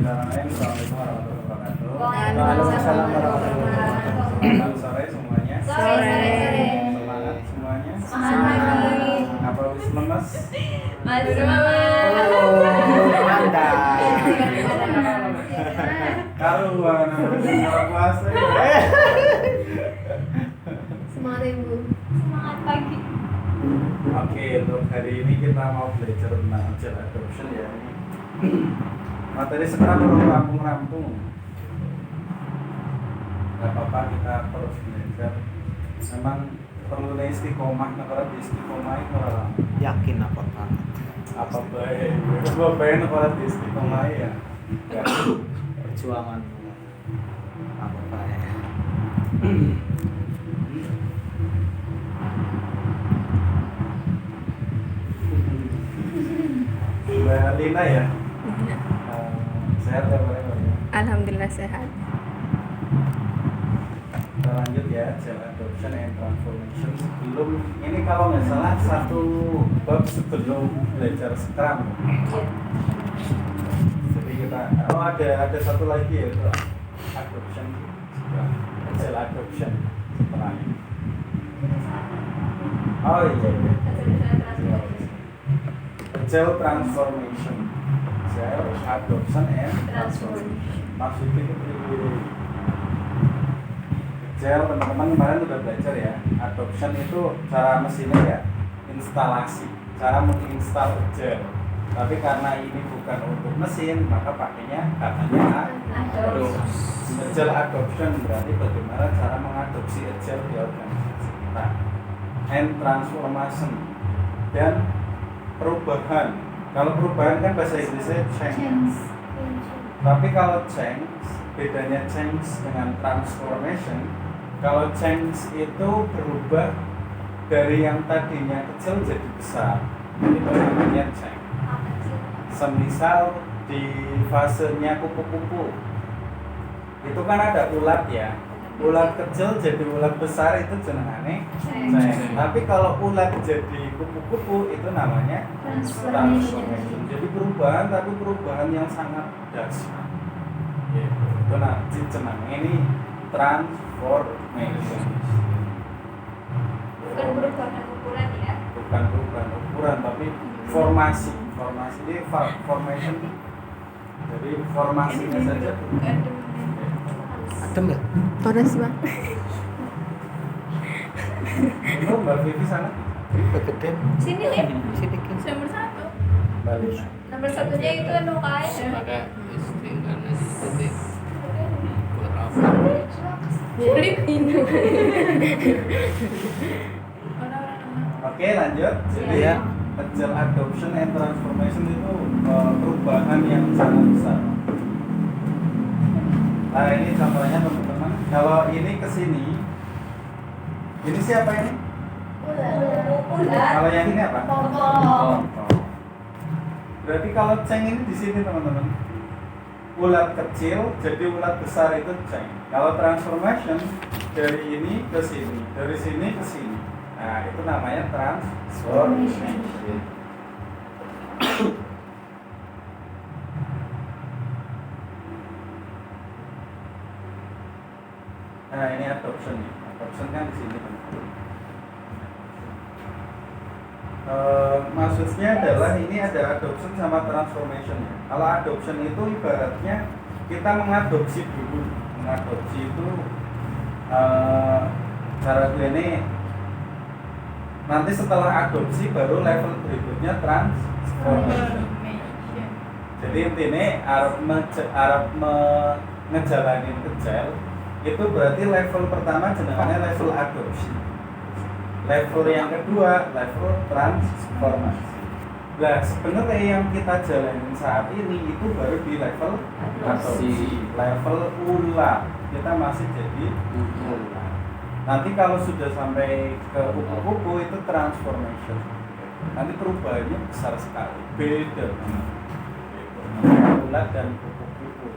Bismillahirrahmanirrahim. Assalamualaikum warahmatullahi wabarakatuh. Waalaikumsalam warahmatullahi wabarakatuh. Selamat sore semuanya. Sore. Semangat semuanya. Semangat. Apa wis lemes? Masih semangat. Mantap. Karuan ngarep puasa. Semangat ibu. Semangat pagi. Oke, untuk hari ini kita mau belajar tentang child adoption ya. Materi sekarang perlu rampung-rampung. Gak apa-apa, kita terus belajar. Memang perlu istiqomah, negara di istiqomah itu orang Yakin apa banget? apa baik. Gua pengen negara di istiqomah ya. Ya. Perjuangan apa baik? Mbak Lina ya. Sehat ya Mbak Lina? Alhamdulillah sehat. Kita lanjut ya, child adoption and transformation. Sebelum ini kalau nggak salah satu bab sebelum belajar Scrum. Jadi kita ada satu lagi yaitu adoption, child adoption setelah ini. Oh iya. Child transformation, child adoption and transformation. Maksudnya itu gel teman-teman kemarin udah belajar ya. Adoption itu cara mesinnya ya instalasi, cara menginstal gel. Tapi karena ini bukan untuk mesin, maka pakainya katanya adoption. Gel adoption berarti bagaimana cara mengadopsi gel di organisasi kita. And transformation dan perubahan. Kalau perubahan kan bahasa Inggrisnya change. Tapi kalau change, bedanya change dengan transformation. Kalau change itu berubah dari yang tadinya kecil jadi besar. Itu namanya change. Semisal di fasenya kupu-kupu, itu kan ada ulat ya. Ulat kecil jadi ulat besar itu jenengane change. Tapi kalau ulat jadi kupu-kupu itu namanya transformation. Jadi perubahan, tapi perubahan yang sangat dahsyat. Gitu. Itu nanti jenengane ini transformation. Bukan perubahan ukuran ya. Bukan perubahan ukuran, tapi formasi. Formasi ini formation. Jadi formasinya saja. Adem nggak? Panas bang. Itu Mbak Vivi sana Begeden. Sini Lip. Sini kan. Nomor 1. balik. Nomor satunya itu NUKS. Maka istri karena titik berapa Lip ini. Oke lanjut. Jadi Ya. child adoption and transformation itu perubahan yang sangat besar. Nah ini contohnya teman-teman. Kalau ini ke sini, ini siapa ini? Ulat. Kalau yang ini apa? Pokok. Berarti kalau ceng ini di sini teman-teman. Ulat kecil jadi ulat besar itu ceng. Kalau transformation dari ini ke sini, dari sini ke sini. Nah itu namanya transformation. Nah ini adoption nih. Adoption kan di sini teman-teman. Maksudnya adalah ini ada adoption sama transformation ya. Kalau adoption itu ibaratnya kita mengadopsi dulu. Mengadopsi itu cara ini nanti setelah adopsi baru level berikutnya transformation. Jadi intinya Arab ngejalanin kecil itu berarti level pertama jenengannya level adopsi. Level yang kedua level transformasi. Nah sebenarnya yang kita jalanin saat ini itu baru di level adopsi, level ulat. Kita masih jadi ulat. Nanti kalau sudah sampai ke kupu-kupu itu transformation. Nanti perubahannya besar sekali, beda. Ulat dan kupu-kupu.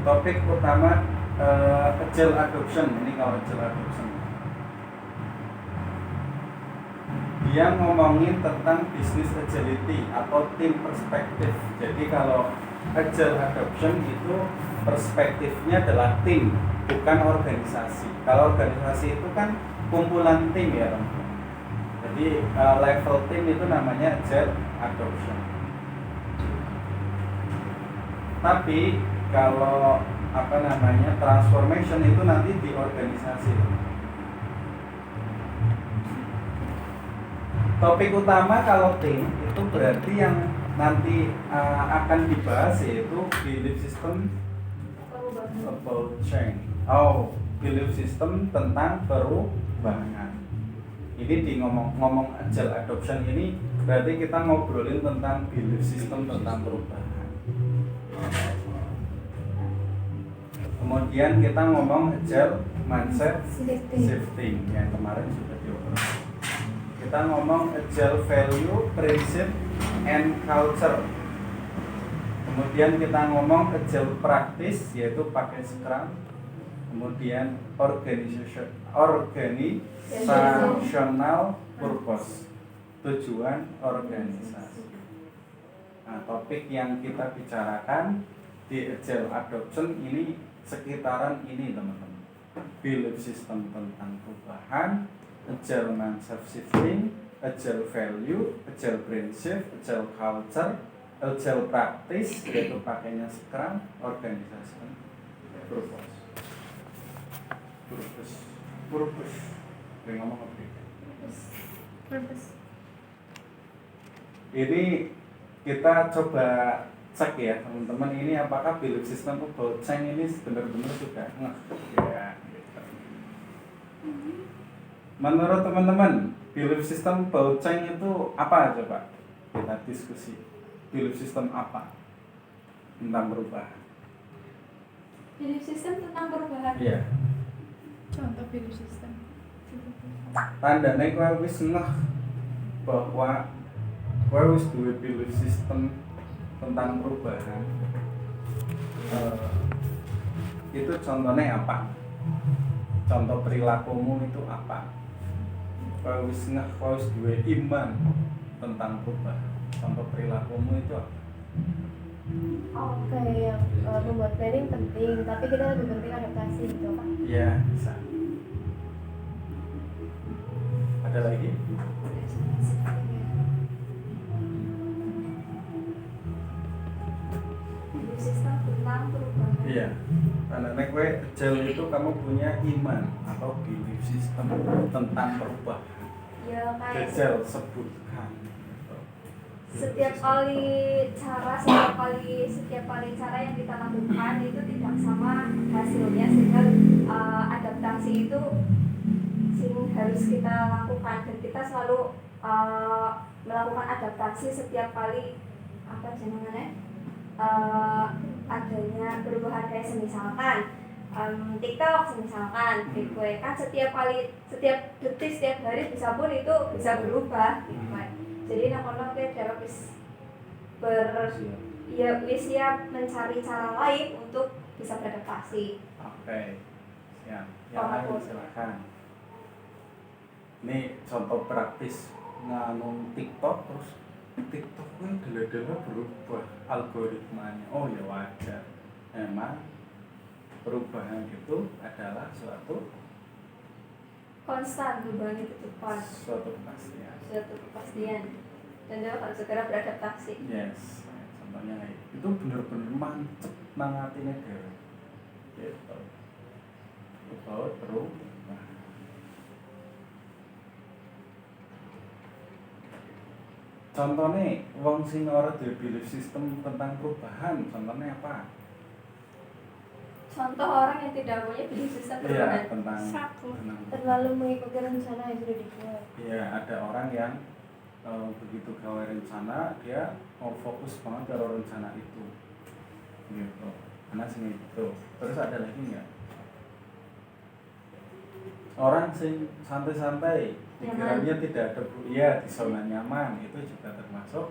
Topik utama child adoption. Ini kalau child adoption di dia ngomongin tentang business agility atau team perspektif. Jadi kalau agile adoption itu perspektifnya adalah tim, bukan organisasi. Kalau organisasi itu kan kumpulan tim ya teman-teman. Jadi level tim itu namanya agile adoption. Tapi kalau transformation itu nanti di organisasi. Topik utama kalau tim itu berarti yang nanti akan dibahas yaitu belief system about change. Belief system tentang perubahan. Ini di ngomong agile adoption ini berarti kita ngobrolin tentang belief system tentang perubahan. Kemudian kita ngomong agile mindset shifting yang kemarin sudah diobrol. Kita ngomong agile value, principle, and culture. Kemudian kita ngomong agile practice yaitu pakai Scrum. Kemudian organizational purpose, tujuan organisasi. Nah, topik yang kita bicarakan di agile adoption ini sekitaran ini teman-teman. Belief system tentang perubahan, agile mindset shifting, agile value, agile principle, agile culture, agile practice yaitu pakainya Scrum, organisasi purpose. Ngomong apa? Ini kita coba cek ya teman-teman, ini apakah belief system about change ini benar-benar sudah ya, gitu. Menurut teman-teman, belief system about change itu apa coba? Kita diskusi. Belief system apa tentang perubahan? Belief system tentang perubahan. Iya. Contoh belief system. Tandanya kowe wis ngeh bahwa kowe wis duwe belief system tentang perubahan. Itu contohnya apa? Contoh perilakumu itu apa? Kowe wis ngeh kowe wis duwe iman tentang perubahan. Contoh perilakumu itu apa? Oke, yang membuat planning penting, tapi kita lebih penting adaptasi gitu kan? Ya, bisa. Ada lagi? Belief system tentang perubahan. Iya. Karena kowe agile itu kamu punya iman atau belief system tentang perubahan. Ya kayak Agile sebutkan. setiap kali cara yang kita lakukan itu tidak sama hasilnya, sehingga adaptasi itu harus kita lakukan, dan kita selalu melakukan adaptasi setiap kali adanya perubahan. Kayak misalkan TikTok misalkan kan setiap detik, setiap hari bisa pun itu bisa berubah gitu kan. Jadi nak-nak kita siap mencari cara lain untuk bisa beradaptasi. Oke. Siap. Yang lain silakan. Ini contoh praktis nganu TikTok, terus TikTok kan dele-dele berubah algoritmanya. Oh ya wajar. Memang perubahan itu adalah suatu Konstan, perubahan itu cepat, suatu kepastian. dan dia harus segera beradaptasi. Yes. Contohnya kayak itu bener-bener mancep nang atine dhewe. Gitu. About perubahan. Contohnya, wong sing ora duwe belief system tentang perubahan, contohnya apa? Contoh orang yang tidak punya belief system Iya, perubahan. tentang Terlalu mengikuti rencana yang sudah dibuat. Iya, ada orang yang begitu gawe rencana, dia mau fokus banget ke rencana itu. Gitu. Karena sini itu. Terus ada lagi nggak? Orang sing santai-santai, pikirannya tidak ada di zona nyaman, itu juga termasuk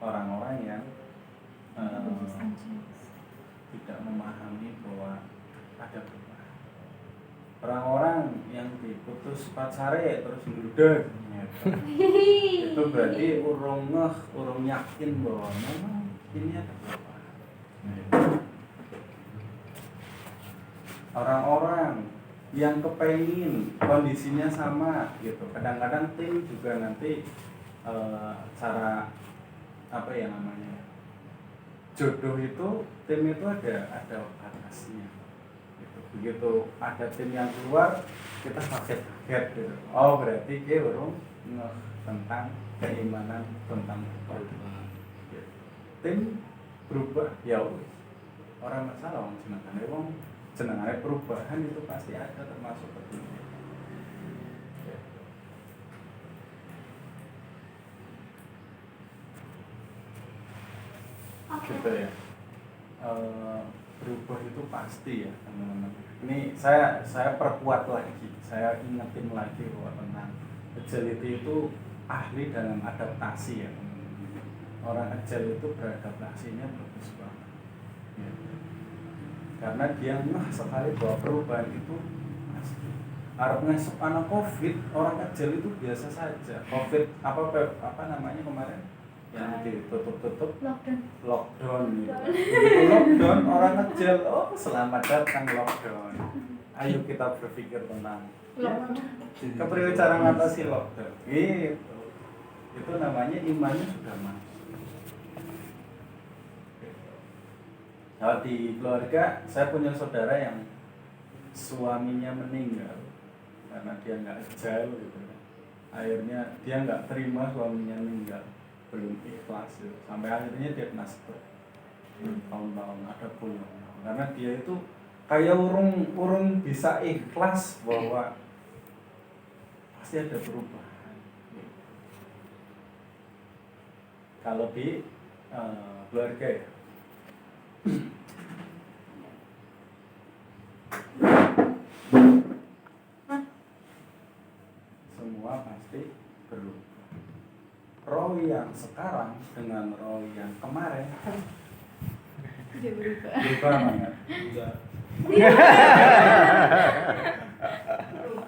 orang-orang yang tidak memahami bahwa ada perubahan. orang-orang yang diputus pacare terus ngeludak gitu. Itu berarti urung yakin bahwa memang ini ada perubahan. Orang-orang yang kepengin kondisinya sama gitu, kadang-kadang tim juga nanti cara apa ya namanya, jodoh itu tim itu ada batasnya gitu. Begitu ada tim yang keluar kita kaget gitu, oh berarti dia baru ngeh tentang keimanan tentang perubahan gitu. Tim berubah ya wis, orang masalah wong jenengane perubahan itu pasti ada termasuk ketimnya. Gitu ya. Berubah itu pasti ya teman-teman. Ini saya perkuat lagi, saya ingetin lagi bahwa tentang agility itu ahli dalam adaptasi ya teman-teman. Orang agile itu beradaptasinya bagus banget. Gitu. Karena dia sekali bahwa perubahan itu pasti. Harap ngesep anak COVID, orang agile itu biasa saja. COVID apa namanya kemarin? Yang ditutup lockdown gitu. Begitu lockdown orang agile, oh selamat datang lockdown. Ayo kita berpikir tentang kepriwe cara mengatasi lockdown. Gitu. Itu namanya imannya sudah masuk. Kalau di keluarga, saya punya saudara yang suaminya meninggal karena dia nggak agile gitu. Akhirnya dia nggak terima suaminya meninggal, belum ikhlas gitu. Sampai akhirnya dia kena stroke. Tahun-tahun ada puluhan. Karena dia itu kayak urung bisa ikhlas bahwa pasti ada perubahan. Kalau di keluarga ya. Semua pasti berubah. Roh yang sekarang dengan roh yang kemarin berubah banget.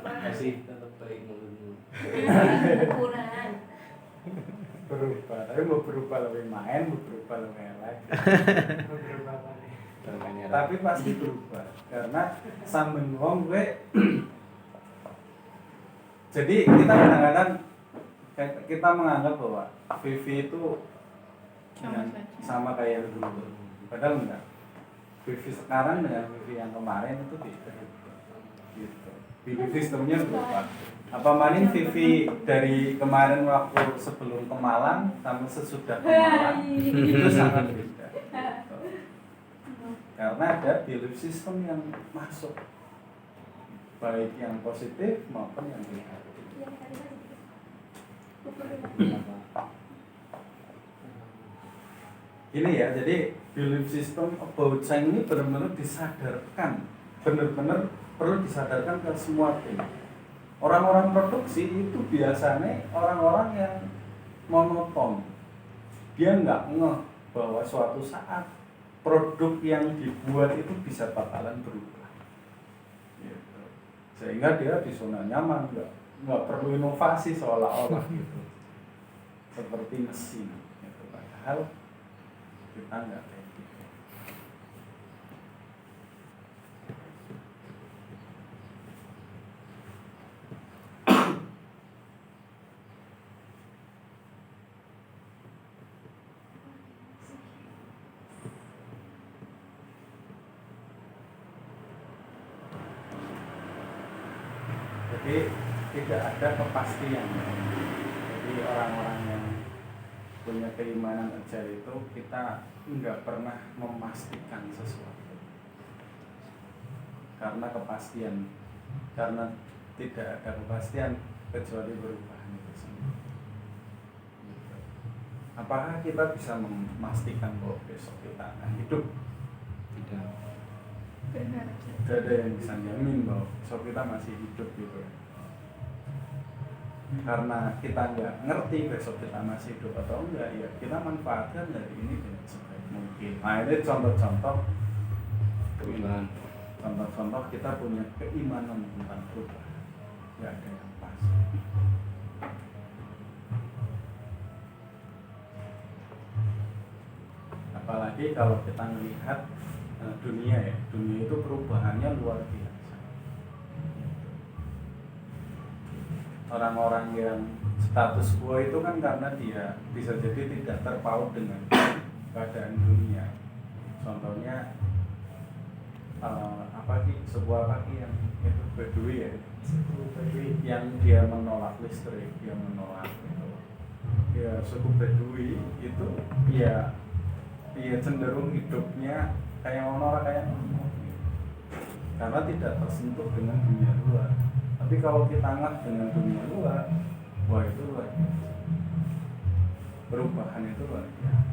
Masih tetap baik menurutmu. Berubah, tapi mau berubah lebih main, mau berubah lebih elek. Tapi pasti berubah karena sampean wong gue. Jadi kita kadang-kadang kita menganggap bahwa Vivi itu sama kayak yang dulu, padahal enggak. Vivi sekarang dengan Vivi yang kemarin itu beda. Gitu. Vivi sistemnya berubah. Apa maning Vivi dari kemarin waktu sebelum ke Malang sampai sesudah ke Malang itu sangat beda. Gitu. Karena ada belief system yang masuk, baik yang positif maupun yang negatif. Ini ya, jadi belief system about Cheng ini benar-benar disadarkan, benar-benar perlu disadarkan ke semua tim. Orang-orang produksi itu biasanya orang-orang yang monoton. Dia nggak ngeh bahwa suatu saat produk yang dibuat itu bisa bakalan berubah. Gitu. Sehingga dia di zona nyaman, nggak perlu inovasi seolah-olah gitu. Seperti mesin. Gitu. Padahal kita nggak kayak gitu. Jadi tidak ada kepastian. Jadi orang-orang yang punya keimanan agile itu kita nggak pernah memastikan sesuatu karena kepastian, karena tidak ada kepastian kecuali perubahan itu sendiri. Gitu. Apakah kita bisa memastikan bahwa besok kita akan hidup? Tidak. Tidak ada yang bisa jamin bahwa besok kita masih hidup gitu ya. Karena kita nggak ngerti besok kita masih hidup atau enggak, ya kita manfaatkan dari ini dengan sebaik mungkin. Nah ini contoh-contoh perubahan. contoh-contoh kita punya keimanan tentang perubahan, nggak ada yang pas. Apalagi kalau kita melihat dunia ya, dunia itu perubahannya luar biasa. Orang-orang yang status quo itu kan karena dia bisa jadi tidak terpaut dengan keadaan dunia. Contohnya sebuah yang itu Badui ya, yang dia menolak listrik, dia menolak itu. Ya suku Badui itu ya cenderung hidupnya kayak orang kayak karena tidak tersentuh dengan dunia luar. Tapi kalau kita ngeh dengan dunia luar, wah itu luar biasa. Perubahan itu luar biasa.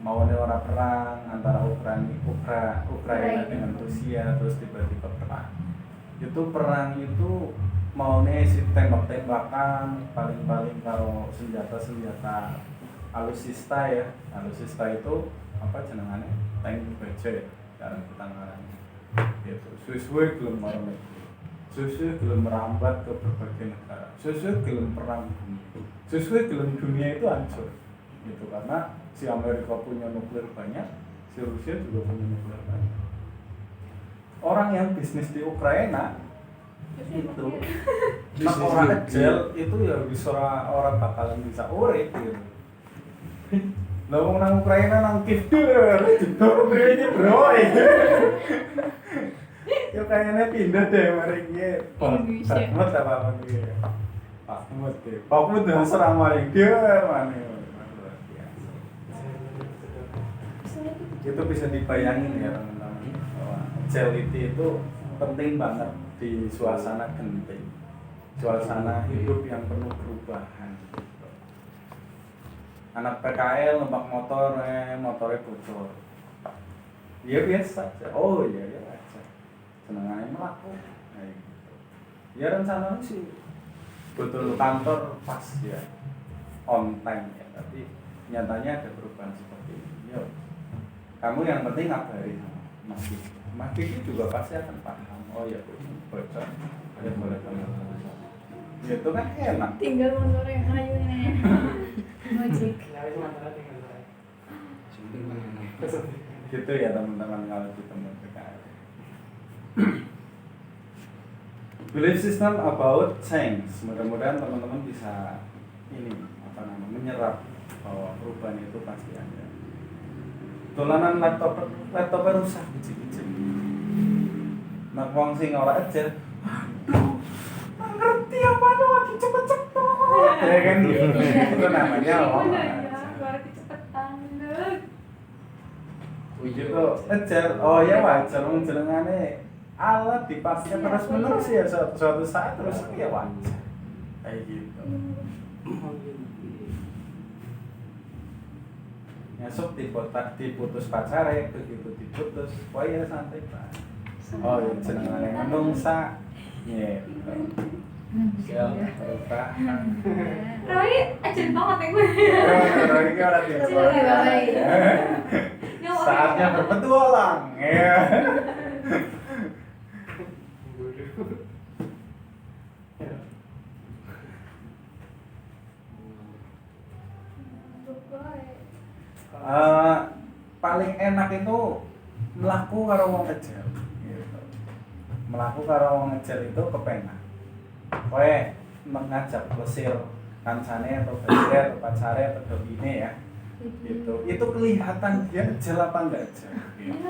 Maunya orang perang antara Ukraina dengan Rusia, terus tiba-tiba perang. Itu perang itu maunya si tembak-tembakan, paling-paling kalau senjata alusista ya. Alusista itu apa jenengannya? Tank baja ya, sekarang kita ngarang. Gitu. Suwe-suwe belum marah suwe-suwe belum merambat ke berbagai negara. Suwe-suwe belum perang dunia. Suwe-suwe belum dunia itu hancur. Gitu karena si Amerika punya nuklir banyak, si Rusia juga punya nuklir banyak. Orang yang bisnis di Ukraina itu nak orang kecil itu ya bisa orang bakalan bisa urip gitu. Lah wong nang Ukraina nang Kiev jedor ini bro. Yo kayaknya pindah deh mari iki. Bakmut apa iki. Bakmut deh. Bakmut dengan serang maling dia mana. Itu bisa dibayangin ya teman-teman bahwa agility itu penting banget di suasana genting, suasana hidup yang penuh perubahan. Anak PKL numpak motornya bocor, ya biasa aja. Oh iya ya aja, senengannya melaku. Nah, gitu. Ya rencananya sih betul kantor pas ya, on time ya, tapi nyatanya ada perubahan seperti ini. Ya. Kamu yang penting ngabari Mas Diki. Mas Diki juga pasti akan paham. Oh ya, bocor. Ya boleh banget. Itu kan enak. Tinggal motornya kayu ini. Magic. Gitu ya teman-teman kalau ketemu PKL. Belief system about change. Mudah-mudahan teman-teman bisa menyerap bahwa perubahan itu pasti ada. Dolanan laptopnya rusak biji-biji. Nak wong sing ora aja. Aduh, ngerti apa tuh lagi cepet-cepet. Ya kan itu namanya wong. Gitu ajar. Oh ya wajar wong jenengane alat dipakai terus-menerus ya suatu saat terus ya wajar. Kayak gitu. Nyesuk diputus pacare, begitu diputus, wah ya santai Pak. Oh ya jenengane menungsa. Gitu. Ya, perubahan. Roy, ajen banget ya gue. Roy ki ora saatnya berpetualang. Ya. Paling enak itu melaku karo wong kecil gitu. Melaku karo wong kecil itu kepenak. Kowe mengajak plesir kancane atau bajare atau pacare atau dobine ya. Gitu. Itu kelihatan dia kecil apa enggak aja. Gitu.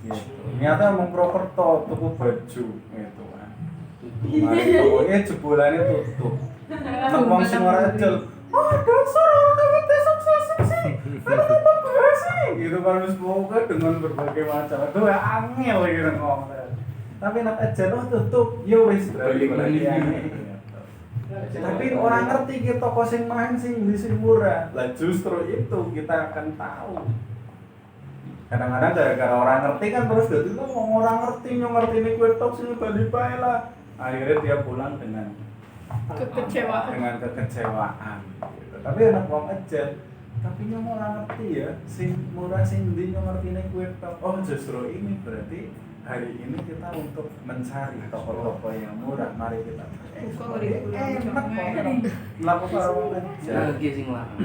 Gitu. Ternyata emang Prokerto tuku baju gitu kan. Mari pokoknya jebolannya tutup. Nek wong sing ora kecil dasar orang sukses sih. Kenapa bahas sih? Gitu kan wis pokoke dengan berbagai macam. Itu ya angel gitu ngomong. Tapi nak aja tutup, yo wis berarti Tapi orang ngerti kita toko sing main sing di sing murah. Lah justru itu kita akan tahu. Kadang-kadang gara-gara orang ngerti kan terus dadi ngomong orang ngerti ini kue tok sing bali bae lah. Akhirnya dia pulang dengan kekecewaan gitu. Tapi anak wong aja tapi nyong ora ngerti ya sing murah sing ndi nyong ngertine kuwi tok. Oh justru ini berarti hari ini kita untuk mencari toko-toko yang murah. Mari kita Buka kurikulum enak kok melakukan orang kerja. Lagi sing larang.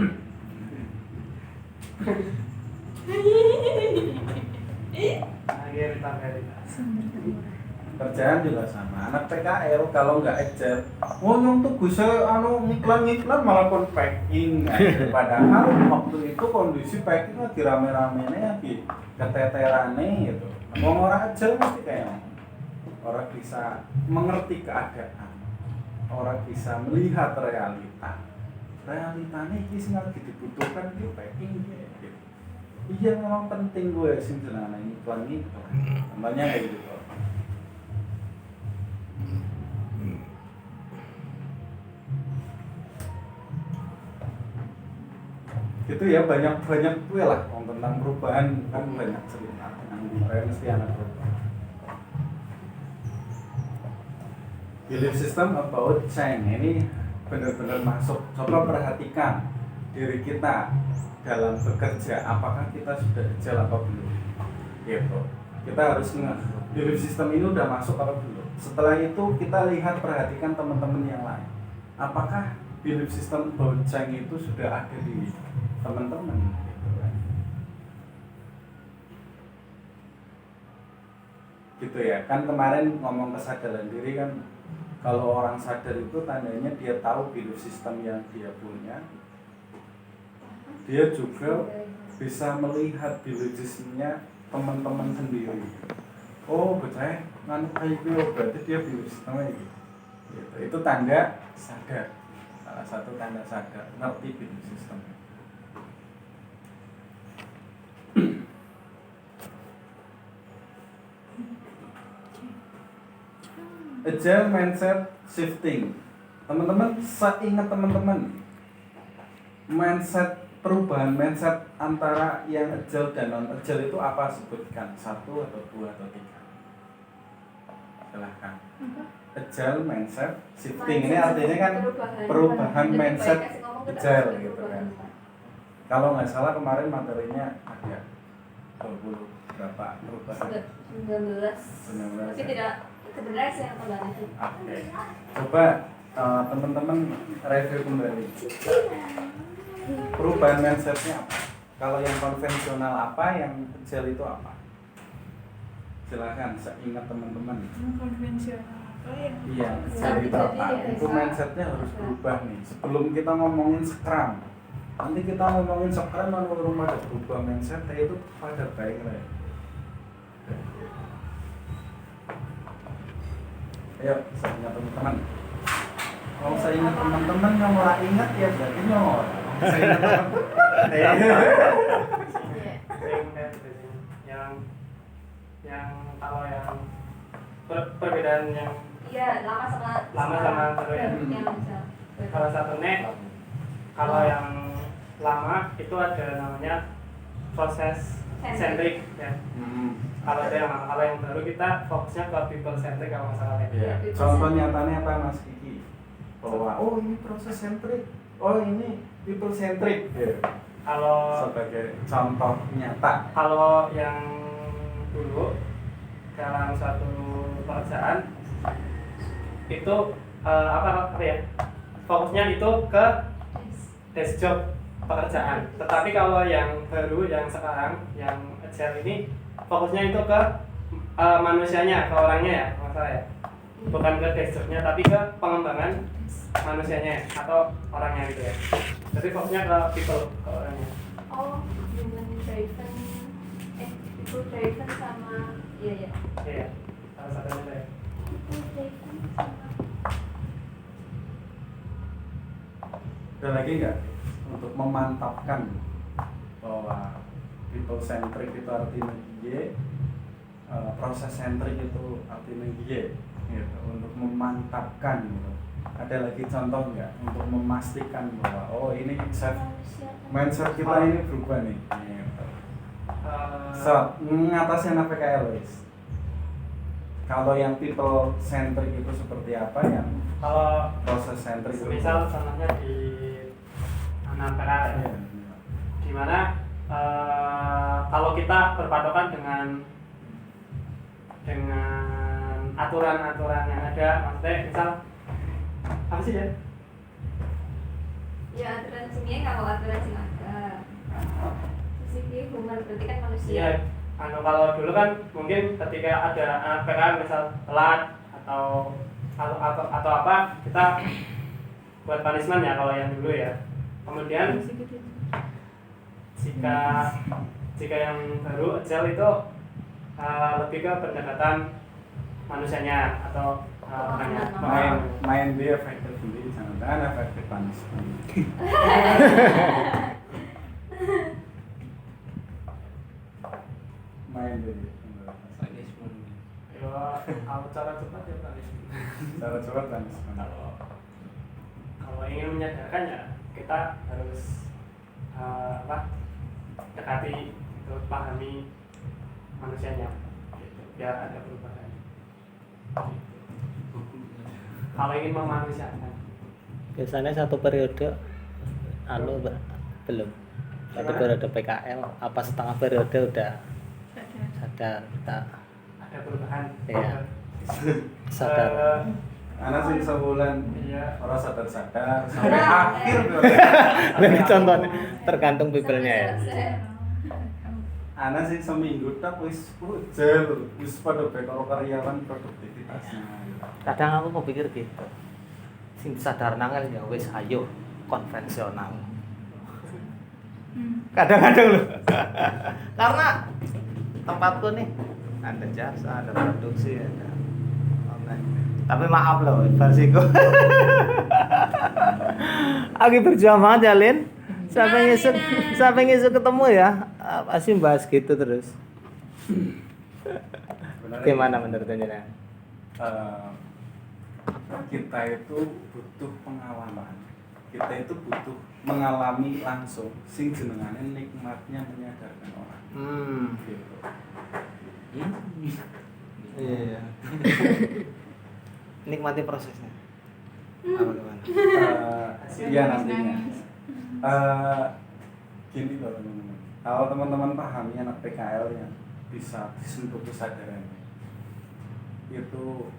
Kerjaan juga sama. Anak PKL kalau nggak ejer, nyong tuh bisa ngiklan malah pun packing. Padahal waktu itu kondisi packing lagi rame-ramenya lagi keteterannya gitu. Ngomong orang aja mesti kayak orang bisa mengerti keadaan, orang bisa melihat realita. Realitanya ini sih lagi dibutuhkan di packing gitu. Iya memang penting gue sih jenana iklan itu. Namanya kayak gitu. Gitu ya banyak gue lah tentang perubahan kan banyak cerita yang mesti anak berubah. Belief system about change ini benar-benar masuk. Coba perhatikan diri kita dalam bekerja, apakah kita sudah agile apa belum? Gitu. Kita harus ingat belief system ini udah masuk apa belum. Setelah itu kita lihat perhatikan teman-teman yang lain. Apakah belief system about change itu sudah ada di teman-teman gitu kan. Gitu ya, kan kemarin ngomong kesadaran diri kan, kalau orang sadar itu tandanya dia tahu belief system yang dia punya, dia juga bisa melihat belief systemnya teman-teman sendiri. Oh betul, nganu kayak gitu, berarti dia belief systemnya gitu. Itu tanda sadar, salah satu tanda sadar, ngerti belief system. Agile mindset shifting. Teman-teman, seingat teman-teman, perubahan mindset antara yang agile dan non agile itu apa? Sebutkan 1 atau 2 atau 3. Silahkan. Agile mindset shifting ini artinya kan perubahan mindset agile gitu kan. Kalau nggak salah kemarin materinya ada 20 berapa perubahan? 19. Tapi tidak sebenarnya sih yang kembali. Oke. Coba teman-teman review kembali. Perubahan mindsetnya apa? Kalau yang konvensional apa, yang agile itu apa? Silakan, seingat teman-teman. konvensional apa ya? Iya, agile itu apa? Itu mindsetnya harus berubah nih. Sebelum kita ngomongin Scrum, nanti kita ngomongin Scrum menurut pada berubah mindset, itu pada baik lah. Ayo, saya ingat teman-teman. Kalau saya ingat teman-teman yang nggak ingat ya berarti nyor. Saya ingat yang kalau yang perbedaan yang Iya, lama sama baru ya. yang bisa. Salah satunya kalau yang lama itu ada namanya proses centric ya. Kalau ada yang lama, kalau yang baru kita fokusnya ke people centric kalau nggak salah ya. Iya. Contoh nyatanya apa Mas Kiki? Bahwa ini proses centric, ini people centric. Kalau Sebagai contoh nyata. kalau yang dulu dalam suatu pekerjaan itu apa ya, fokusnya itu ke desk job pekerjaan. Tetapi kalau yang baru yang sekarang yang agile ini fokusnya itu ke manusianya, ke orangnya ya, masalah ya, bukan ke desk jobnya tapi ke pengembangan manusianya atau orangnya gitu ya. Jadi fokusnya ke people, ke orangnya. Oh, human driven, people driven sama iya. Iya, salah satunya itu ya. People driven sama Ada lagi nggak untuk memantapkan bahwa people centric itu artinya Y, proses centric itu artinya Y, gitu, untuk memantapkan gitu. Ada lagi contoh nggak untuk memastikan bahwa ini mindset kita ini berubah nih, gitu. Mengatasi anak PKL guys. Kalau yang people centric itu seperti apa, yang Kalau proses centric itu? misal contohnya di anak PKL ya. dimana kalau kita berpatokan dengan aturan-aturan yang ada, maksudnya misal apa sih ya? Ya aturan sini kalau aturan sing ada. Sisi human berarti kan manusia. Iya, kalau dulu kan mungkin ketika ada anak PKL misal telat atau apa, kita buat punishment ya kalau yang dulu ya. Kemudian jika yang baru agile itu lebih ke pendekatan manusianya atau main dia efektif sendiri, jangan efektif punishment. Main dia punishment. ya cara cepat ya punishment. cara coba punishment. Kalau ingin menyadarkan ya kita harus dekati, terus pahami manusianya gitu, biar ada perubahan gitu. Kalau ingin memanusiakan Biasanya satu periode belum. Satu periode PKL apa setengah periode udah sadar kita ada perubahan. Iya. sadar. Anak sih sebulan Iya. orang sadar sampai Nah, akhir tuh. Ini contohnya tergantung bibelnya ya. Anak sih seminggu tak wis ujar wis pada bekal karyawan produktivitasnya. Kadang aku mau pikir gitu. Sing sadar nangan ya wis ayo konvensional. Kadang-kadang loh. Karena tempatku nih ada jasa, ada produksi, ada online. Tapi maaf loh, versiku. Lagi berjuang banget ya, Lin. Sampai ngisuk ketemu ya. Pasti bahas gitu terus. Sebenarnya, Gimana menurut Anda? kita itu butuh pengalaman. Kita itu butuh mengalami langsung sing jenengane nikmatnya menyadarkan orang. Gitu. Iya. Nikmati prosesnya. Apa gimana? Iya nantinya. Gini loh teman-teman. Kalau teman-teman pahami anak PKL yang bisa disentuh kesadaran itu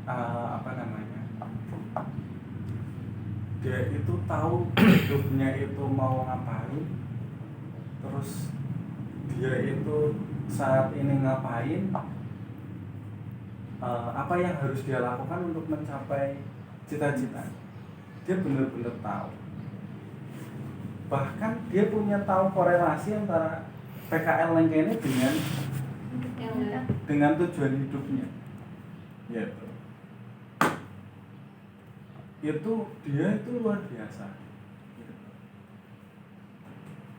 apa namanya? Dia itu tahu hidupnya itu mau ngapain, terus dia itu saat ini ngapain, apa yang harus dia lakukan untuk mencapai cita-cita. Dia benar-benar tahu. Bahkan dia punya tahu korelasi antara PKL yang ini dengan tujuan hidupnya. Gitu. Itu dia itu luar biasa. Gitu.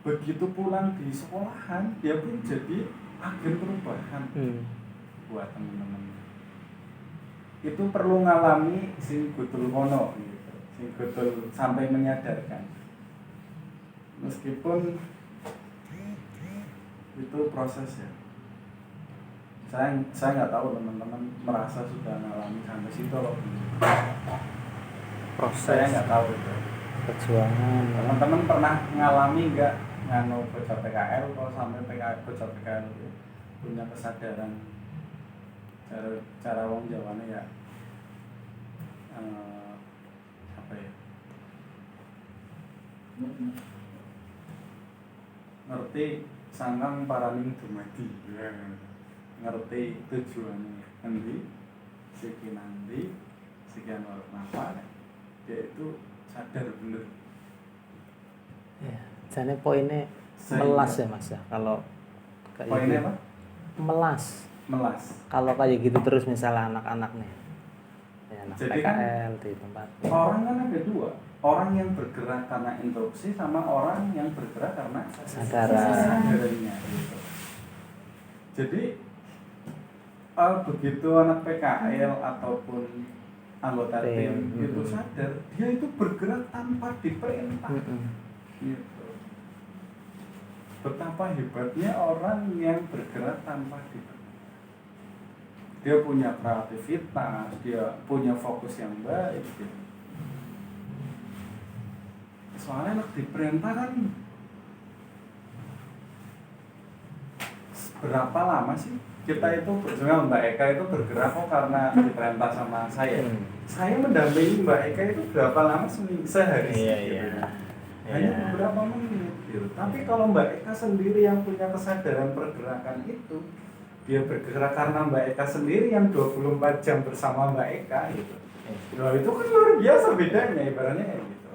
Begitu pulang di sekolahan, dia pun jadi agen perubahan buat teman-teman. Itu perlu ngalami sing gutul kono gitu. Sing gutul sampai menyadarkan. Meskipun itu proses ya. Saya nggak tahu teman-teman merasa sudah ngalami sampai situ loh. Saya Proses nggak tahu itu. perjuangan. Teman-teman pernah ngalami nggak nganu bocah PKL kalau sampai bocah PKL itu punya kesadaran cara wong Jawane ya apa ya, ngerti sangkang paraning dumadi ya. Ngerti tujuannya nanti sekian nanti sekian warung apa dia itu sadar bener Ya, jadi poinnya melas ya Mas ya. Kalau kayak poinnya gitu. apa? Melas. Melas. Kalau kayak gitu terus misalnya anak-anak nih. Ya, anak Jadi PKL di tempat. Orang kan ada dua, orang yang bergerak karena instruksi sama orang yang bergerak karena kesadarannya gitu. Jadi begitu anak PKL ataupun anggota tim itu sadar, dia itu bergerak tanpa diperintah. Gitu. Betapa hebatnya orang yang bergerak tanpa diperintah. Dia punya kreativitas, dia punya fokus yang baik gitu. Soalnya nek diperintah kan berapa lama sih kita itu sebenarnya Mbak Eka itu bergerak kok karena diperintah sama saya. Saya mendampingi Mbak Eka itu berapa lama sehari Iya, gitu. iya. Hanya Iya. beberapa menit gitu. Tapi kalau Mbak Eka sendiri yang punya kesadaran pergerakan itu, dia bergerak karena Mbak Eka sendiri yang 24 jam bersama Mbak Eka gitu. Nah, itu kan luar biasa bedanya ibaratnya kayak gitu.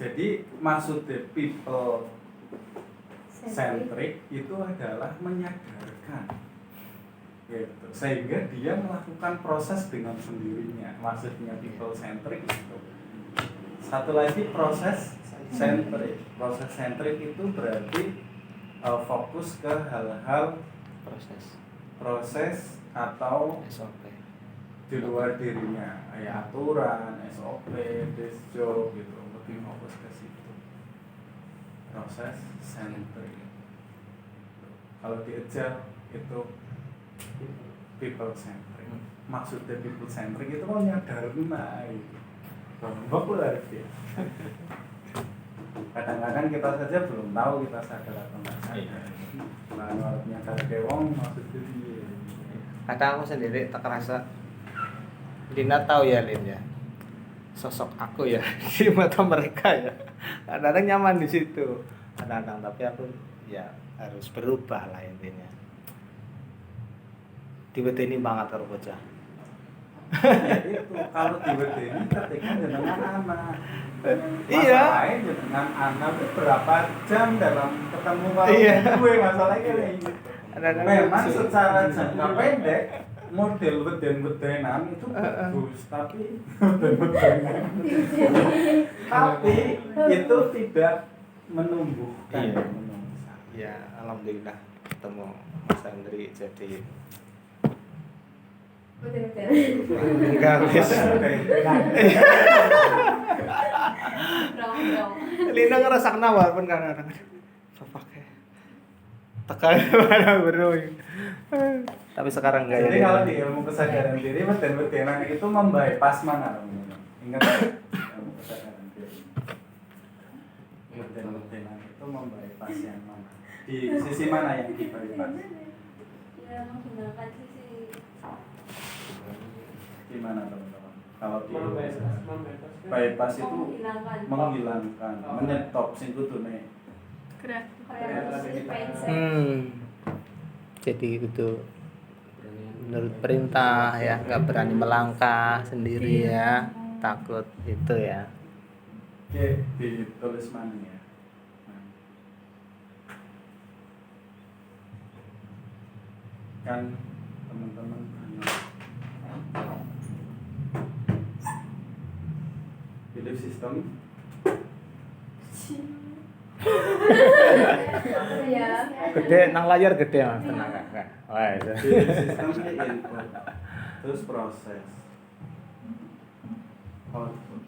Jadi maksudnya people centric itu adalah menyadarkan gitu. Sehingga dia melakukan proses dengan sendirinya. Maksudnya people centric itu. Satu lagi proses centric. Proses centric itu berarti fokus ke hal-hal proses atau SOP. di luar dirinya, kayak aturan, SOP, disjo gitu, lebih fokus ke situ. Proses centric. Kalau diejar itu people centric. Maksudnya people centric itu kan nyadarna gitu. Populer dia. Kadang-kadang kita saja belum tahu kita sadar atau nggak sadar. Nah, nyadar kewong maksudnya dia. Kadang aku sendiri tak kerasa. Lina tahu ya Lin ya, sosok aku ya di mata mereka ya. Kadang-kadang nyaman di situ, kadang-kadang tapi aku ya harus berubah lah intinya. Tiba-tiba ini banget karo bocah. Ya itu kalau diwedeni ketika jenengan anak. Iya. Masalahnya jenengan anak itu berapa jam dalam ketemu kalau Iya. gue masalahnya kayak gitu. Kadang-kadang Memang lucu. secara jangka pendek model weden-wedenan itu bagus, tapi weden-wedenan tapi itu tidak menumbuhkan. Iya. Ya alhamdulillah ketemu Mas Andri jadi Betul-betul. enggak wis. Dong. Lina ngerasa kenapa pun kadang-kadang bapak kayak tekan mana bro. Tapi sekarang enggak Jadi ya. kalau di ilmu kesadaran diri weden-wedenan itu membypass mana namanya? Ingat ya? Ilmu kesadaran diri. Weden-wedenan itu membypass yang mana? Di sisi mana yang di-bypass? Ya menggunakan sisi Gimana teman-teman? Kalau di ilmu Membebas, kesadaran. membebas. Bypass itu menghilangkan menghilangkan, menyetop sing kudune. Kreatif. kreasi mindset. Jadi itu menurut perintah ya, nggak berani melangkah sendiri ya, takut itu ya. Oke, ditulis mana ya? Nah. Kan teman-teman belief system Ya. Gede nang layar gede mas, tenang kan. Wah itu. belief system ini input terus proses output.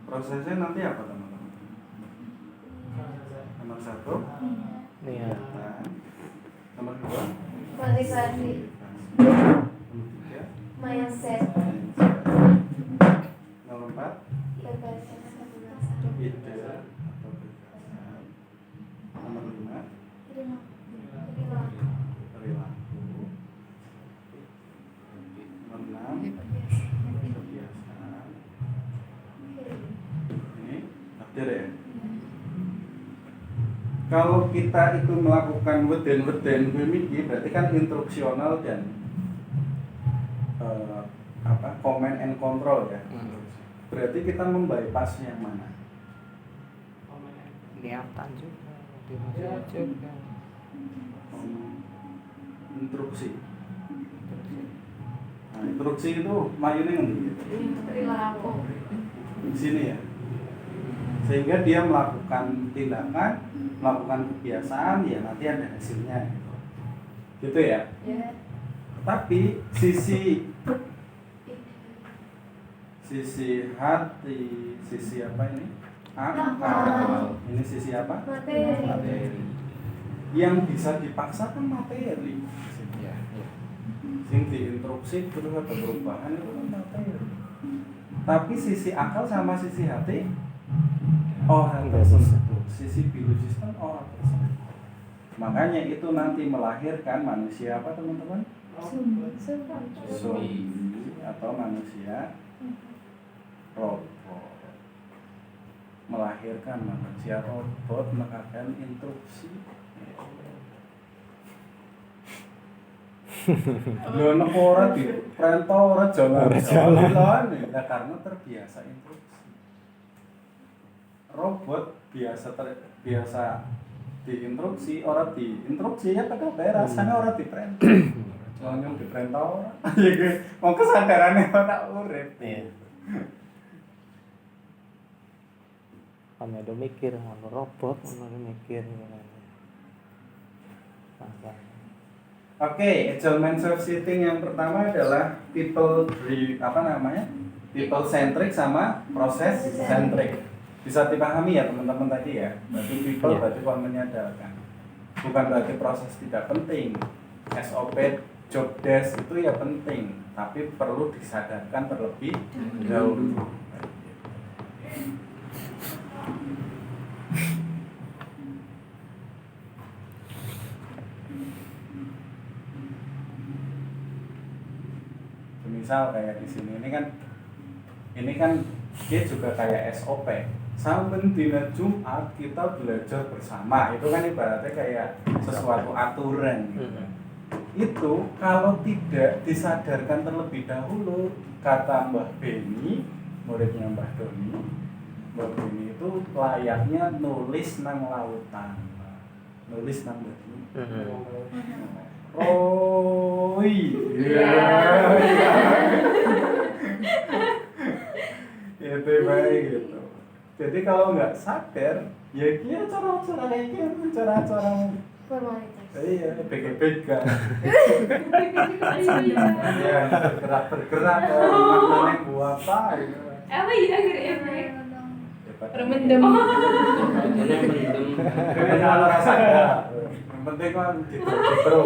Prosesnya nanti apa teman-teman? Nomor 1 Nih ya. nomor 2 Motivasi, nomor 3 mindset, nomor 4 gagasan, ide atau gagasan, nomor 5 perilaku, nomor 6 kebiasaan. Ini takdir ya. Kalau kita itu melakukan weden-weden mimiki berarti kan instruksional dan command and control ya. Berarti kita membypass yang mana? Niatan juga, motivasi juga. Instruksi. Nah, instruksi itu mayune ngendi? Perilaku. Di sini ya. Sehingga dia melakukan tindakan, melakukan kebiasaan, ya nanti ada hasilnya gitu. Gitu ya. ya, Tapi sisi hati, sisi apa ini? Akal. Ini sisi apa? materi, Materi. Yang bisa dipaksakan materi. Ya, ya. sing diinstruksi terus ada perubahan itu kan materi. Tapi sisi akal sama sisi hati orang tersebut, sisi biologi sistem orang tersebut. Makanya itu nanti melahirkan manusia apa teman-teman? Zombie atau manusia robot. Melahirkan manusia robot melakukan instruksi. Lho nek ora diperintah ora jalan-jalan ya karena terbiasa instruksi. Robot biasa diinstruksi, ora diinstruksi ya tekan bae rasane ora diperintah. Soalnya diperintah ora. Ya mau kesadarane ora urip. Iya. Kami udah mikir ngono robot, ngono mikir. Oke, agile mindset shifting yang pertama adalah people centric sama proses centric. Bisa dipahami ya teman-teman tadi ya. Berarti people berarti menyadarkan. Bukan berarti proses tidak penting. SOP, job desk itu ya penting, tapi perlu disadarkan terlebih dahulu. Misal kayak di sini ini kan dia juga kayak SOP. Saben dina Jumat kita belajar bersama. Itu kan ibaratnya kayak sesuatu aturan gitu. Itu kalau tidak disadarkan terlebih dahulu, kata Mbah Beni, muridnya Mbah Doni, Mbah Beni itu layaknya nulis nang lautan. Nulis nang bumi. Oh iya. Itu baik gitu. Jadi kalau nggak sadar, ya kia cara-cara kayak gitu, cara-cara formalitas. iya, PGP kan. Iya, bergerak maknanya buat apa gitu. Apa ya akhirnya? Remendem. Makanya mendem. Kalau rasa yang penting kan gitu.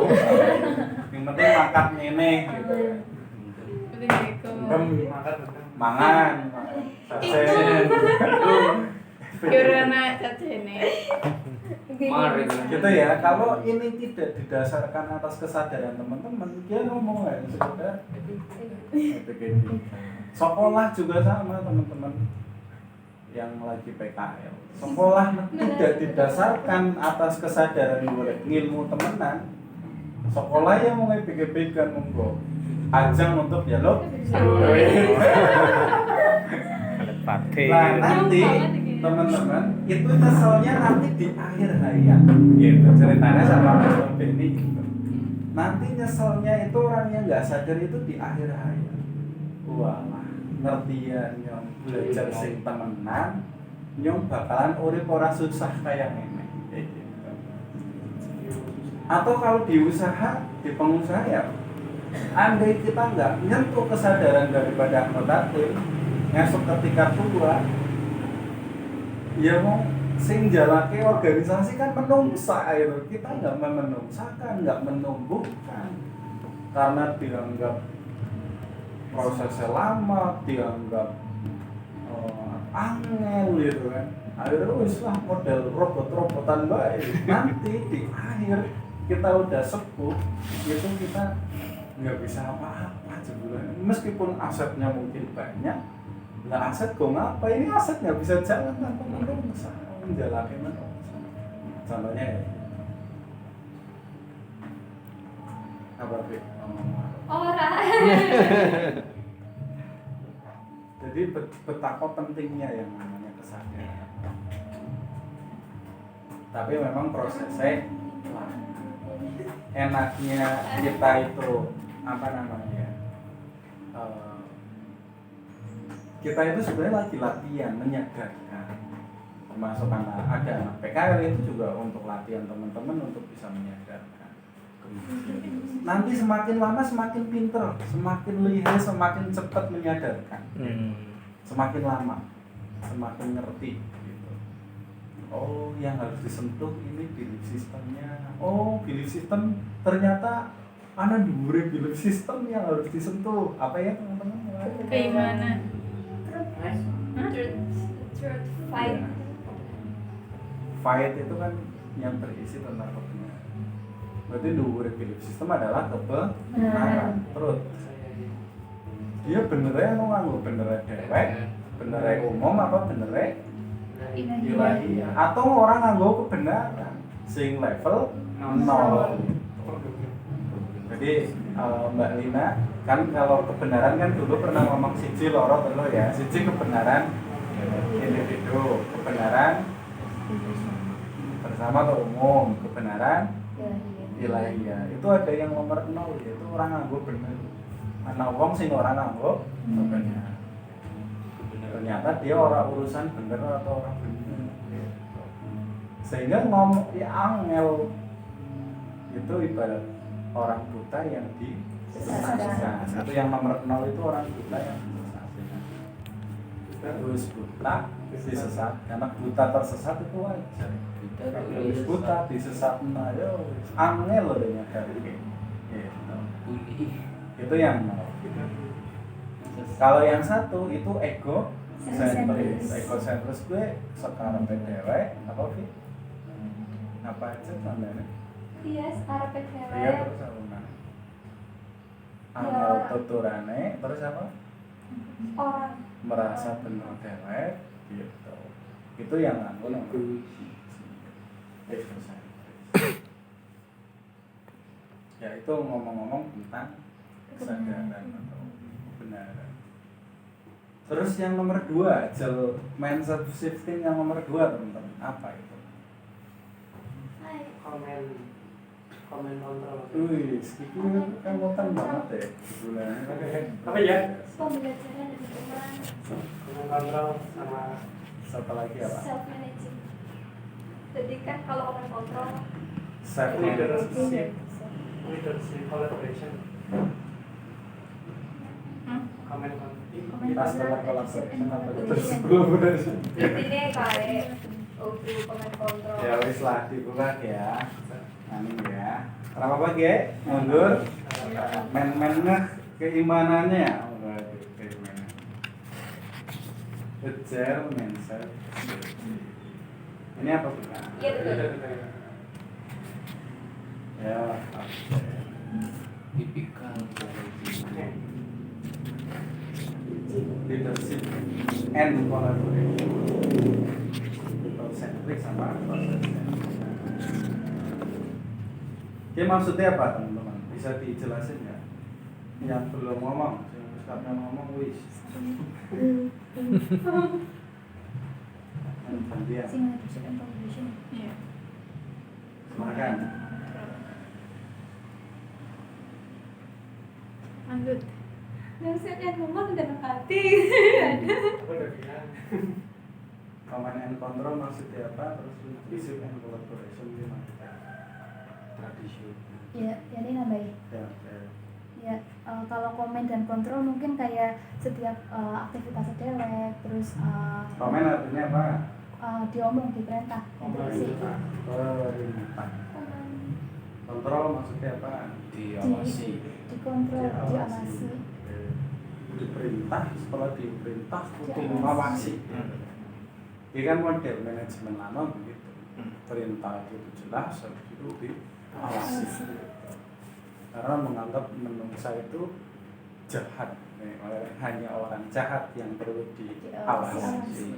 Yang penting makan ini gitu. Mangan. Yorana cacene. Mari. Gitu ya. Kalau ini tidak didasarkan atas kesadaran teman-teman, dia ngomong ya sekedar begini. Sekolah juga sama teman-teman yang lagi PKL. Sekolah tidak didasarkan atas kesadaran ilmu temenan. Sekolah yang mulai pikir-pikir monggo ajang untuk dialog. Nah nanti teman-teman itu nyeselnya nanti di akhir hayat gitu ceritanya sama Mas Beni gitu. Nanti nyeselnya itu orang yang nggak sadar itu di akhir hayat. Wah ngertian nyong belajar sing temenan nyong bakalan urip ora susah kayak ini gitu. Atau kalau di usaha di pengusaha ya andai kita nggak nyentuh kesadaran daripada anggota tim ngesuk ketika tua ya mau sing jalake organisasi kan menungsa itu kita nggak menungsakan nggak menumbuhkan karena dianggap prosesnya lama dianggap angel gitu kan akhirnya wis lah model robot-robotan baik nanti di akhir kita udah sepuh itu kita nggak bisa apa-apa sebulan meskipun asetnya mungkin banyak nggak aset kok ngapa ini aset nggak bisa jalan tanpa menungsa menjalani menungsa contohnya ya apa sih Orang. jadi betapa pentingnya yang namanya kesadaran tapi memang prosesnya enaknya kita itu apa namanya kita itu sebenarnya lagi latihan menyadarkan termasuk ada anak PKL itu juga untuk latihan teman-teman untuk bisa menyadarkan nanti semakin lama semakin pinter semakin lihai semakin cepat menyadarkan semakin lama semakin ngerti gitu. Oh yang harus disentuh ini belief sistemnya oh belief system ternyata ana dhuwure belief system yang harus disentuh. Apa ya teman-teman? Keimanan. Truth fight. Fight itu kan yang berisi tentang kebenaran. Berarti dhuwure belief system adalah kebenaran. Terus dia benernya anu nganggo benernya dewek, benernya umum apa benernya ilahi, atau orang nganggo kebenaran sing level 0. Jadi Mbak Lina kan kalau kebenaran kan dulu pernah ngomong siji loro telu ya. Siji kebenaran individu, kebenaran bersama atau umum, kebenaran ilahiyah. Itu ada yang nomor 0 yaitu orang nganggo bener. Ana wong sing ora nganggo bener. Ternyata dia orang urusan bener atau orang bener gitu. Sehingga ngomong ya angel itu ibarat orang buta yang disesatkan. Itu yang nomor 0 itu orang buta yang disesatkan. Terus buta disesat, karena buta tersesat itu wajar. Terus buta disesat, nah ya angel loh dia dari gitu. Itu yang 0. Kalau yang satu itu ego sentris. Ego sentris gue sekarang dewek apa sih? Apa aja namanya? Iya, sekarang Iya PDW. terus apa mana? Angel tuturane terus apa? Orang. Merasa benar dewek gitu. Itu yang aku nomor ego sentris. Ya itu ngomong-ngomong tentang kesadaran atau kebenaran. Terus yang nomor 2, mindset shifting yang nomor 2 teman-teman, apa itu? Komen kontrol. Wih, itu kan mutan banget ya bulan. Apa ya? Pembelajaran dan dukungan Komen kontrol sama Satu lagi apa? self managing. Jadi kan kalau orang kontrol Self leadership, leadership collaboration. Komen kontrol. customer collaboration apa itu? Terus collaboration. intinya kayak untuk pemain kontrol. Ya wis lah dibuka ya. Anu ya. Kenapa pagi ya? Mundur. Men-mennya keimanannya. Waduh, keimanan. Kejar mindset. Ini apa bukan? Iya betul. Ya, oke. Tipikal Leadership and collaboration. People centric sama process centric. Oke, maksudnya apa teman-teman? Bisa dijelasin ya? Yang belum ngomong, yang sekarang ngomong wis. Gantian. Iya. Silakan. Lanjut. Yang ngomong udah hati. Aku udah bilang. Command and control maksudnya apa? Terus leadership and collaboration gimana? tradisi. Ya, jadi nambahin. Ya, oke. Ya, kalau komen dan kontrol mungkin kayak setiap aktivitas dewek, terus Komen artinya apa? diomong, diperintah, instruksi. Perintah. Kontrol maksudnya apa? Diawasi. Dikontrol, diawasi. Oke. Diperintah, setelah diperintah kudu Diawasi. ngawasi. Ini kan model manajemen lama begitu. Perintah itu jelas, habis itu diawasi. Karena menganggap manusia itu jahat. Hanya orang jahat yang perlu diawasi.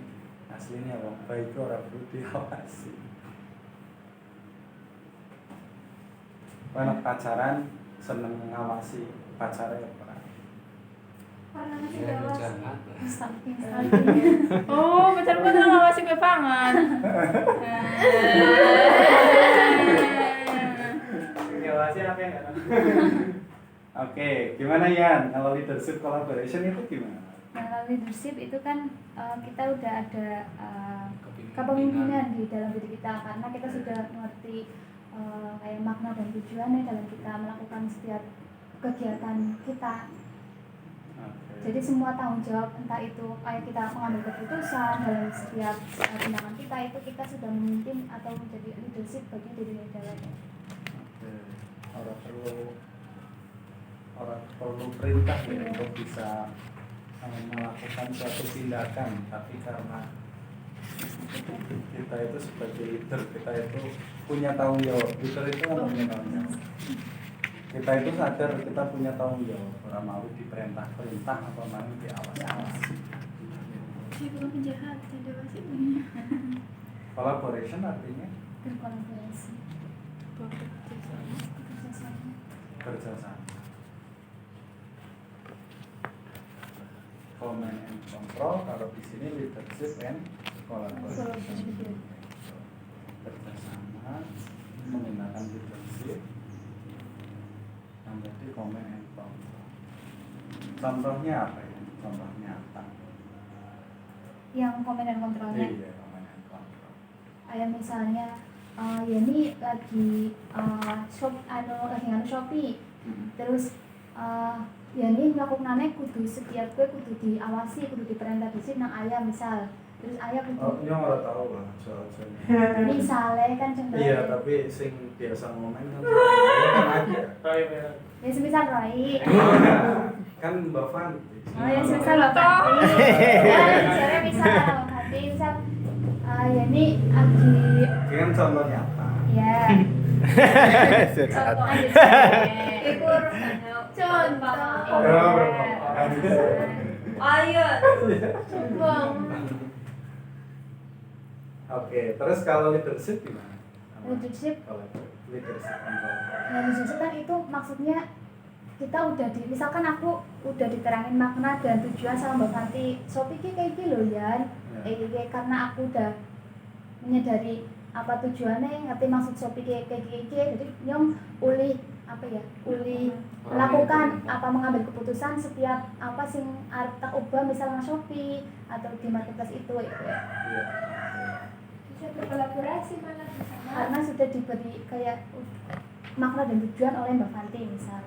Aslinya orang baik orang perlu diawasi. Anak pacaran seneng ngawasi pacarnya apa? Karena masih Ya, dewasa. jahat. Saking Oh, pacarku tuh ngawasi gue pangan. Diawasi apa ya enggak? Oke, gimana Yan? Kalau leadership collaboration itu gimana? Nah, kalau leadership itu kan kita udah ada kepemimpinan di dalam diri kita karena kita sudah mengerti kayak makna dan tujuannya dalam kita melakukan setiap kegiatan kita. Oke. Jadi semua tanggung jawab entah itu kayak kita mengambil keputusan dalam setiap tindakan kita itu kita sudah memimpin atau menjadi leadership bagi diri kita. Oke. Orang perlu orang perlu perintah ya untuk bisa melakukan suatu tindakan, tapi karena kita itu sebagai leader, kita itu punya tanggung jawab. Leader itu kan punya tanggung jawab. Kita itu sadar kita punya tanggung jawab, orang mau diperintah-perintah atau mau diawasi. Dia bukan penjahat, dia masih punya. Collaboration artinya Berkolaborasi. Bekerjasama. Kerjasama. kerjasama. Command and control, kalau di sini leadership and collaboration. Kerjasama menggunakan leadership yang berarti command and control. Contohnya apa ya? Contohnya apa? Yang komen dan kontrolnya. Iya, command and control. Kayak misalnya ya ini lagi lagi nganu Shopee. Terus ya ini melakukannya kudu setiap gue kudu diawasi, kudu diperintah di sini nang ayah misal. Terus ayah kudu Oh, ini orang tahu lah soal-soalnya. misalnya kan contohnya. Iya, tapi sing biasa ngomen kan kan aja. Oh iya benar. Ya semisal Roy. Kan Mbak Fan. Oh ya semisal Bapak. Ya misalnya misal hati misal ya ini lagi Ini kan contoh nyata. ya Contoh Sehat. aja. Iku rasanya contoh. Ayo. Oke, terus kalau leadership gimana? Leadership. Kalau leadership control. Ya leadership kan itu maksudnya kita udah misalkan aku udah diterangin makna dan tujuan sama Mbak Fanti Shopee kayak gini loh ya. Karena aku udah menyadari apa tujuannya, ngerti maksud Shopee kayak gini, jadi nyong uli apa ya, uli melakukan apa mengambil keputusan setiap apa sing arep tak ubah misalnya Shopee atau di marketplace itu ya. Iya. Bisa berkolaborasi malah di sana. Karena sudah diberi kayak makna dan tujuan oleh Mbak Fanti misal.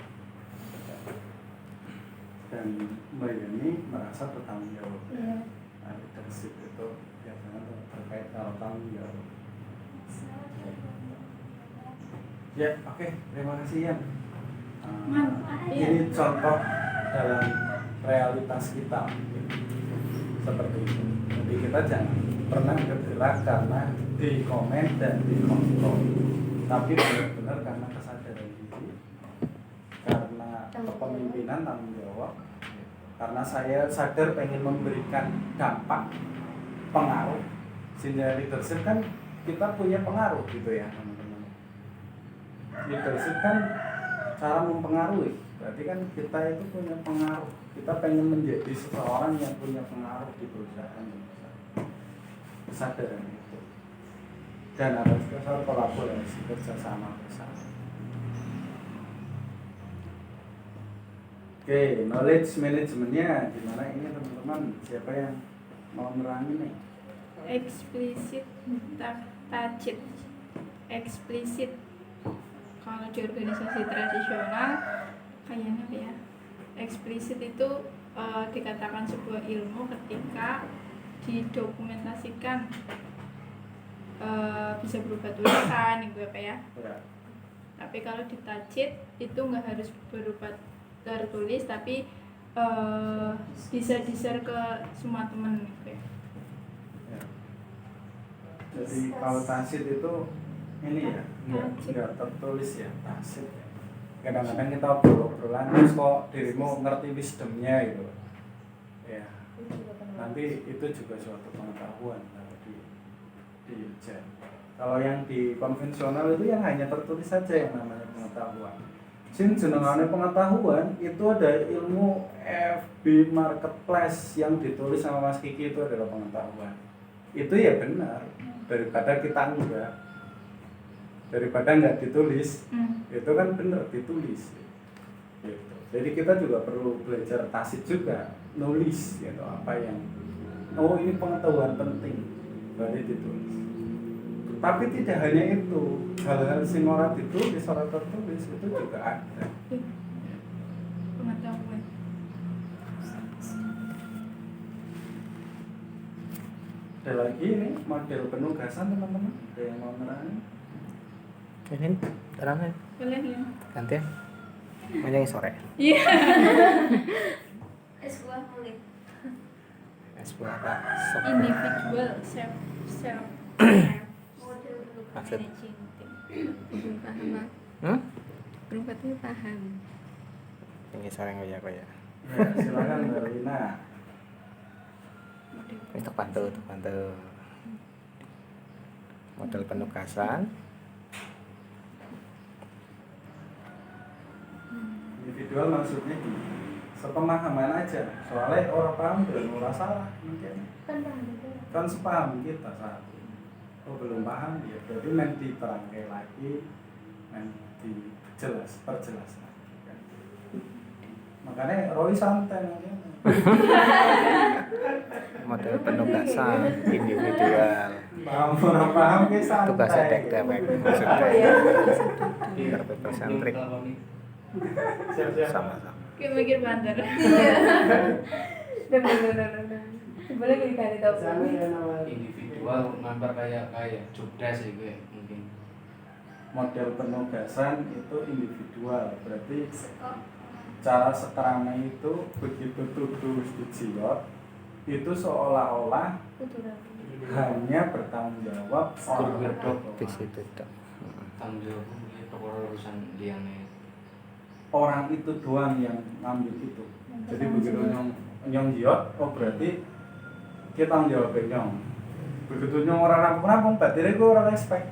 Dan Mbak Yeni merasa bertanggung jawab. Iya. Nah, leadership itu biasanya terkait kalau tanggung jawab. Ya, oke, terima kasih Yan. Ini contoh dalam realitas kita seperti itu. Jadi kita jangan pernah bergerak karena dikomen dan dikontrol, tapi benar-benar karena kesadaran diri, karena kepemimpinan tanggung jawab, karena saya sadar pengen memberikan dampak, pengaruh. Sehingga leadership kan kita punya pengaruh gitu ya teman-teman. Leadership kan cara mempengaruhi, berarti kan kita itu punya pengaruh, kita pengen menjadi seseorang yang punya pengaruh di perusahaan yang besar. Kesadaran itu, dan ada juga soal kolaborasi kerjasama bersama. Oke, knowledge managementnya gimana ini teman-teman? Siapa yang mau nerangin nih? Eksplisit, tacit. Eksplisit. Kalau di organisasi tradisional kayaknya apa ya? Eksplisit itu dikatakan sebuah ilmu ketika didokumentasikan, bisa berupa tulisan gitu apa ya. Ya. Tapi kalau ditacit itu nggak harus berupa tertulis, tapi bisa di-share ke semua teman gitu ya. Ya. Jadi kalau tacit itu ini ya, enggak tertulis ya, tacit. Kadang-kadang kita obrolan terus kok dirimu ngerti wisdomnya gitu. Ya. Nanti itu juga suatu pengetahuan kalau di ujian. Kalau yang di konvensional itu yang hanya tertulis saja yang namanya pengetahuan. Sing jenengane pengetahuan itu ada ilmu FB marketplace yang ditulis sama Mas Kiki itu adalah pengetahuan. Itu ya benar, daripada kita enggak ditulis, itu kan benar ditulis. Gitu. Jadi kita juga perlu belajar tacit juga, nulis gitu apa yang ini pengetahuan penting berarti ditulis. Tapi tidak hanya itu, hal-hal sing ora ditulis, ora tertulis itu juga ada. Pengetahuan. Ada lagi ini model penugasan teman-teman, ada yang mau nerangin? Ini terangin Kalian ya? gantian. Menyanyi sore. Iya. Es buah kulit. Sebuah Individual self Model Maksud? managing team. Belum paham Mak. Belum katanya paham. Menyanyi sore ya kok ya. Ya, silakan Mbak Rina. Itu bantu. Model penugasan. Individual maksudnya gini, sepemahaman aja. Soalnya orang paham dan murah salah mungkin. Kan sepaham kita saat ini. Oh belum paham ya, berarti main diterangkai lagi, main perjelas lagi kan. Makanya Roy santai nanti. Model penugasan individual. Paham orang paham kayak santai. Tugasnya dek-dek maksudnya. Biar persentrik Siap-siap. sama-sama. Kayak mikir banter. Bener. Sebenarnya gini kan itu. Sana ya namanya. Individual ngampar kayak job desk ya gue mungkin. Model penugasan itu individual, berarti cara sekarangnya itu begitu tuduh dijiwat itu seolah-olah hanya bertanggung jawab orang Di situ dok. Tanggung jawab itu urusan liane. orang itu doang yang ngambil itu. Jadi begitu nyong jiot, oh berarti kita tanggung jawab nyong. Begitu nyong orang rampung berarti gue orang respect.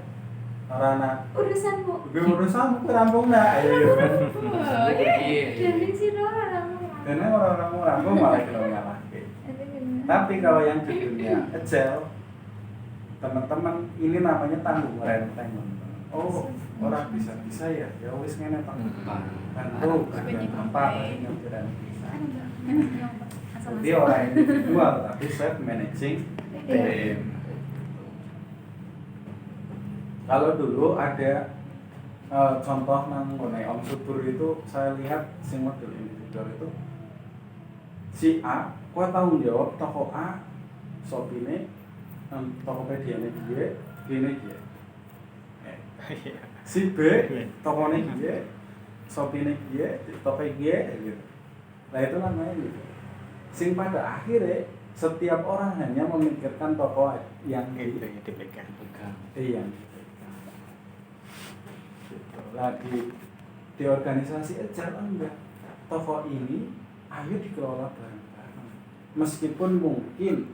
Orang anak urusanmu. gue urusan gue rampung dah, ayo kan. Oh, iya. Dan si Dora Karena orang rampung malah kita ngalah. Tapi kalau yang di dunia agile, teman-teman ini namanya tanggung renteng. Oh, orang bisa ya, ya wis ngene Pak. Bantu apa yang bisa. Jadi orang individual tapi self managing team. Kalau dulu ada contoh nang Om Subur itu saya lihat sing model individual itu si A, kau tanggung jawab toko A, Shopee Tokopedia nya dia, gini dia. Si B, tokonya dia, Shopee-nya dia, Tokopedia gitu. Nah itu namanya gitu. Sing pada akhirnya setiap orang hanya memikirkan toko yang Itu yang dipegang. yang gitu. Lah di organisasi agile enggak. Toko ini ayo dikelola bareng-bareng. Meskipun mungkin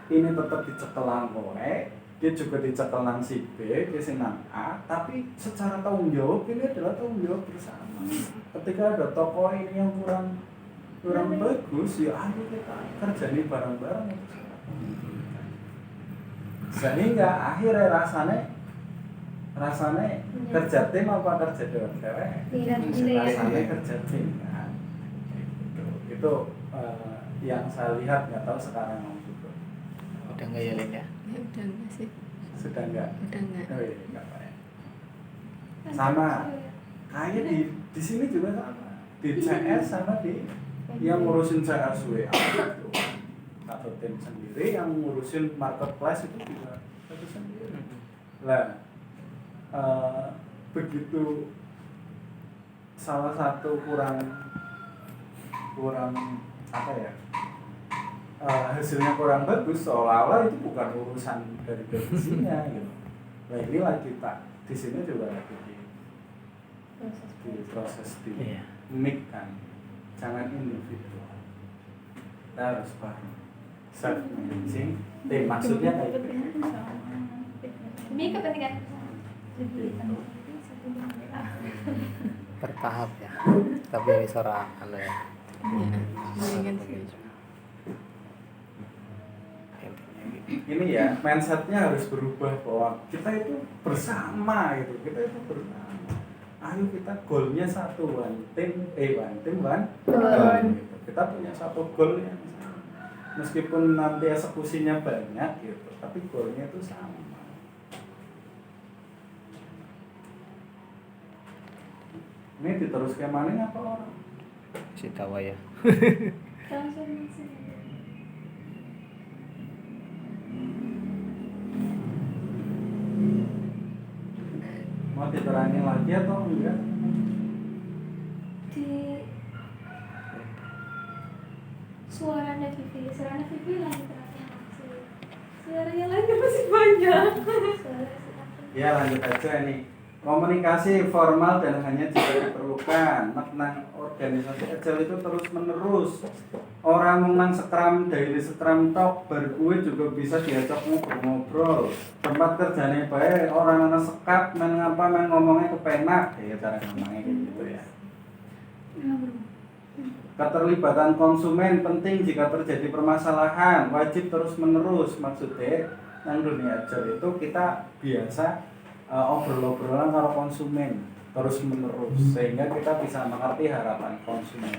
ini tetap dicekel nang kowe, dia juga dicekel nang si B, dia sing nang A, tapi secara tanggung jawab ini adalah tanggung jawab bersama. Ketika ada toko ini yang kurang bagus, ya ayo kita kerjani bareng-bareng. Sehingga akhirnya rasanya kerja tim apa kerja dewek? Rasanya kerja tim kan. Itu yang saya lihat, nggak tahu sekarang juga. Udah nggak ya Lin ya? Ya udah enggak sih. Sudah nggak? Udah enggak. Oh iya, nggak apa ya. Sama kayak di sini juga sama. Di CS sama di yang ngurusin CS WA itu satu tim sendiri, yang ngurusin marketplace itu juga satu sendiri. Lah begitu salah satu kurang apa ya, hasilnya kurang bagus, seolah-olah itu bukan urusan dari divisinya gitu. Nah inilah kita di sini juga lagi di proses di Iya. mix kan, jangan individual, kita harus paham self managing tim, maksudnya kayak gitu. Demi kepentingan Bertahap ya. Tapi ini suara anu ya. Ya, mendingan sih. Intinya gitu. Ini ya mindsetnya harus berubah bahwa kita itu bersama gitu, kita itu bersama. Ayo kita goalnya satu, one team one goal. Gitu. Kita punya satu goal yang sama. Meskipun nanti eksekusinya banyak gitu, tapi goalnya itu sama. Ini diteruskan mana apa orang? Si tawa ya. Mau diterangin lagi atau enggak? di suaranya Vivi lanjut lagi masih suaranya lagi masih banyak. Ya lanjut aja ini. Komunikasi formal dan hanya jika diperlukan. Makna organisasi agile itu terus menerus. Orang menang scrum, daily scrum talk, berkuit juga bisa diajak ngobrol-ngobrol. Tempat kerjanya baik, orang anak sekat, main ngapa, main ngomongnya kepenak. Ya cara ngomongnya kayak gitu ya. Keterlibatan konsumen penting jika terjadi permasalahan, wajib terus menerus. Maksudnya, yang dunia agile itu kita biasa obrol-obrolan kalau konsumen terus menerus sehingga kita bisa mengerti harapan konsumen.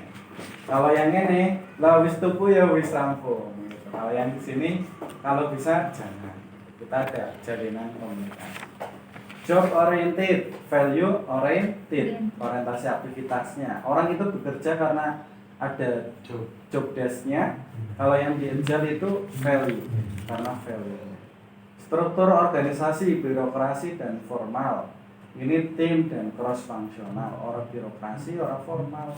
Kalau yang ini, lah wis tuku ya wis rampung. Gitu. Kalau yang di sini, kalau bisa jangan. Kita ada jalinan komunikasi. Job oriented, value oriented, orientasi aktivitasnya. Orang itu bekerja karena ada job desk-nya. Kalau yang di agile itu value, karena value. Struktur organisasi, birokrasi dan formal. Ini tim dan cross fungsional. Orang birokrasi, orang formal.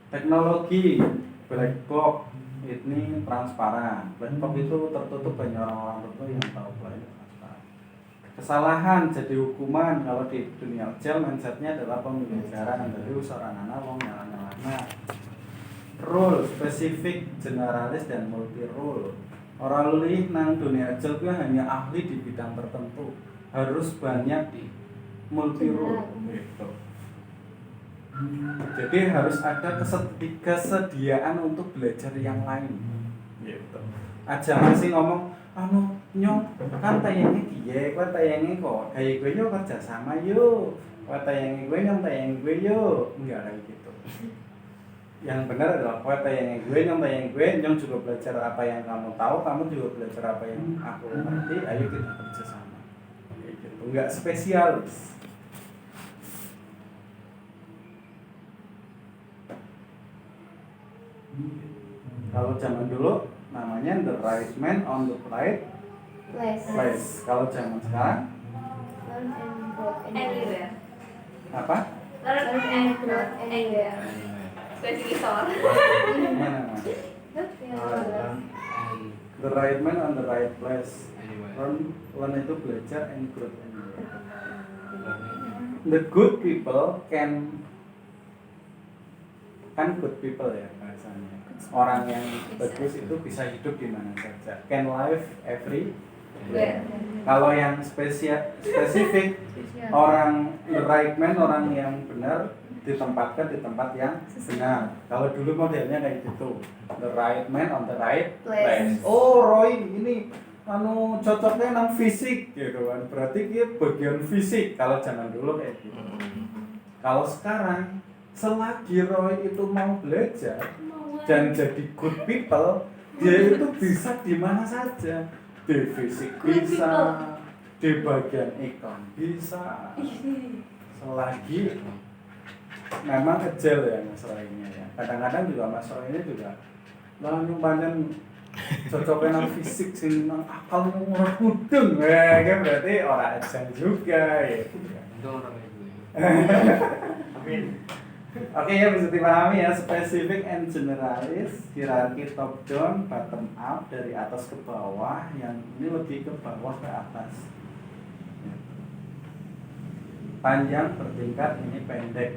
Teknologi, black box ini transparan. Black box itu tertutup, banyak orang-orang tertentu yang tahu bahwa ini transparan. Kesalahan jadi hukuman. Kalau di dunia agile mindsetnya adalah pembelajaran dari usaha anak-anak wong nyala-nyalana. Role spesifik, generalis dan multi role. Orang lih nang dunia agile itu hanya ahli di bidang tertentu, harus banyak di multi role gitu. Jadi harus ada kesediaan untuk belajar yang lain gitu. Aja masih ngomong anu nyong kan tayangnya piye, kowe tayangnya kok kayak gue yo kerja sama yo, kowe tayangnya gue nyong tayang gue yo, enggak kayak gitu. Yang benar adalah kowe tayangnya gue nyong juga belajar apa yang kamu tahu, kamu juga belajar apa yang aku ngerti, ayo kita kerja sama kayak gitu, enggak spesialis. Kalau zaman dulu namanya the right man on the right place. Kalau zaman sekarang Learn and grow Anywhere. apa? Learn and grow anywhere. Spesialisor. Mana? The right man on the right place. Learn itu belajar and grow anywhere. The good people kan good people ya bahasanya. Orang yang bagus itu bisa hidup di mana saja. Can live everywhere. Kalau yang spesifik, orang the right man, orang yang benar ditempatkan di tempat yang benar. Kalau dulu modelnya kayak gitu, the right man on the right place. Oh Roy ini anu cocoknya nang fisik gitu kan, berarti dia bagian fisik. Kalau zaman dulu kayak gitu. Kalau sekarang selagi Roy itu mau belajar dan jadi good people, dia itu bisa di mana saja. Di fisik bisa, di bagian iklan bisa. Selagi memang kecil ya Mas Roy-nya ya. Kadang-kadang juga Mas Roy ini juga lalu panen cocoknya nang fisik sing nang akal ngurus kudung. Kan berarti orang agile juga ya. Itu orang itu. Amin. Oke ya, bisa dipahami ya, spesifik and generalis, hierarki top down, bottom up, dari atas ke bawah, yang ini lebih ke bawah ke atas. Panjang bertingkat, ini pendek.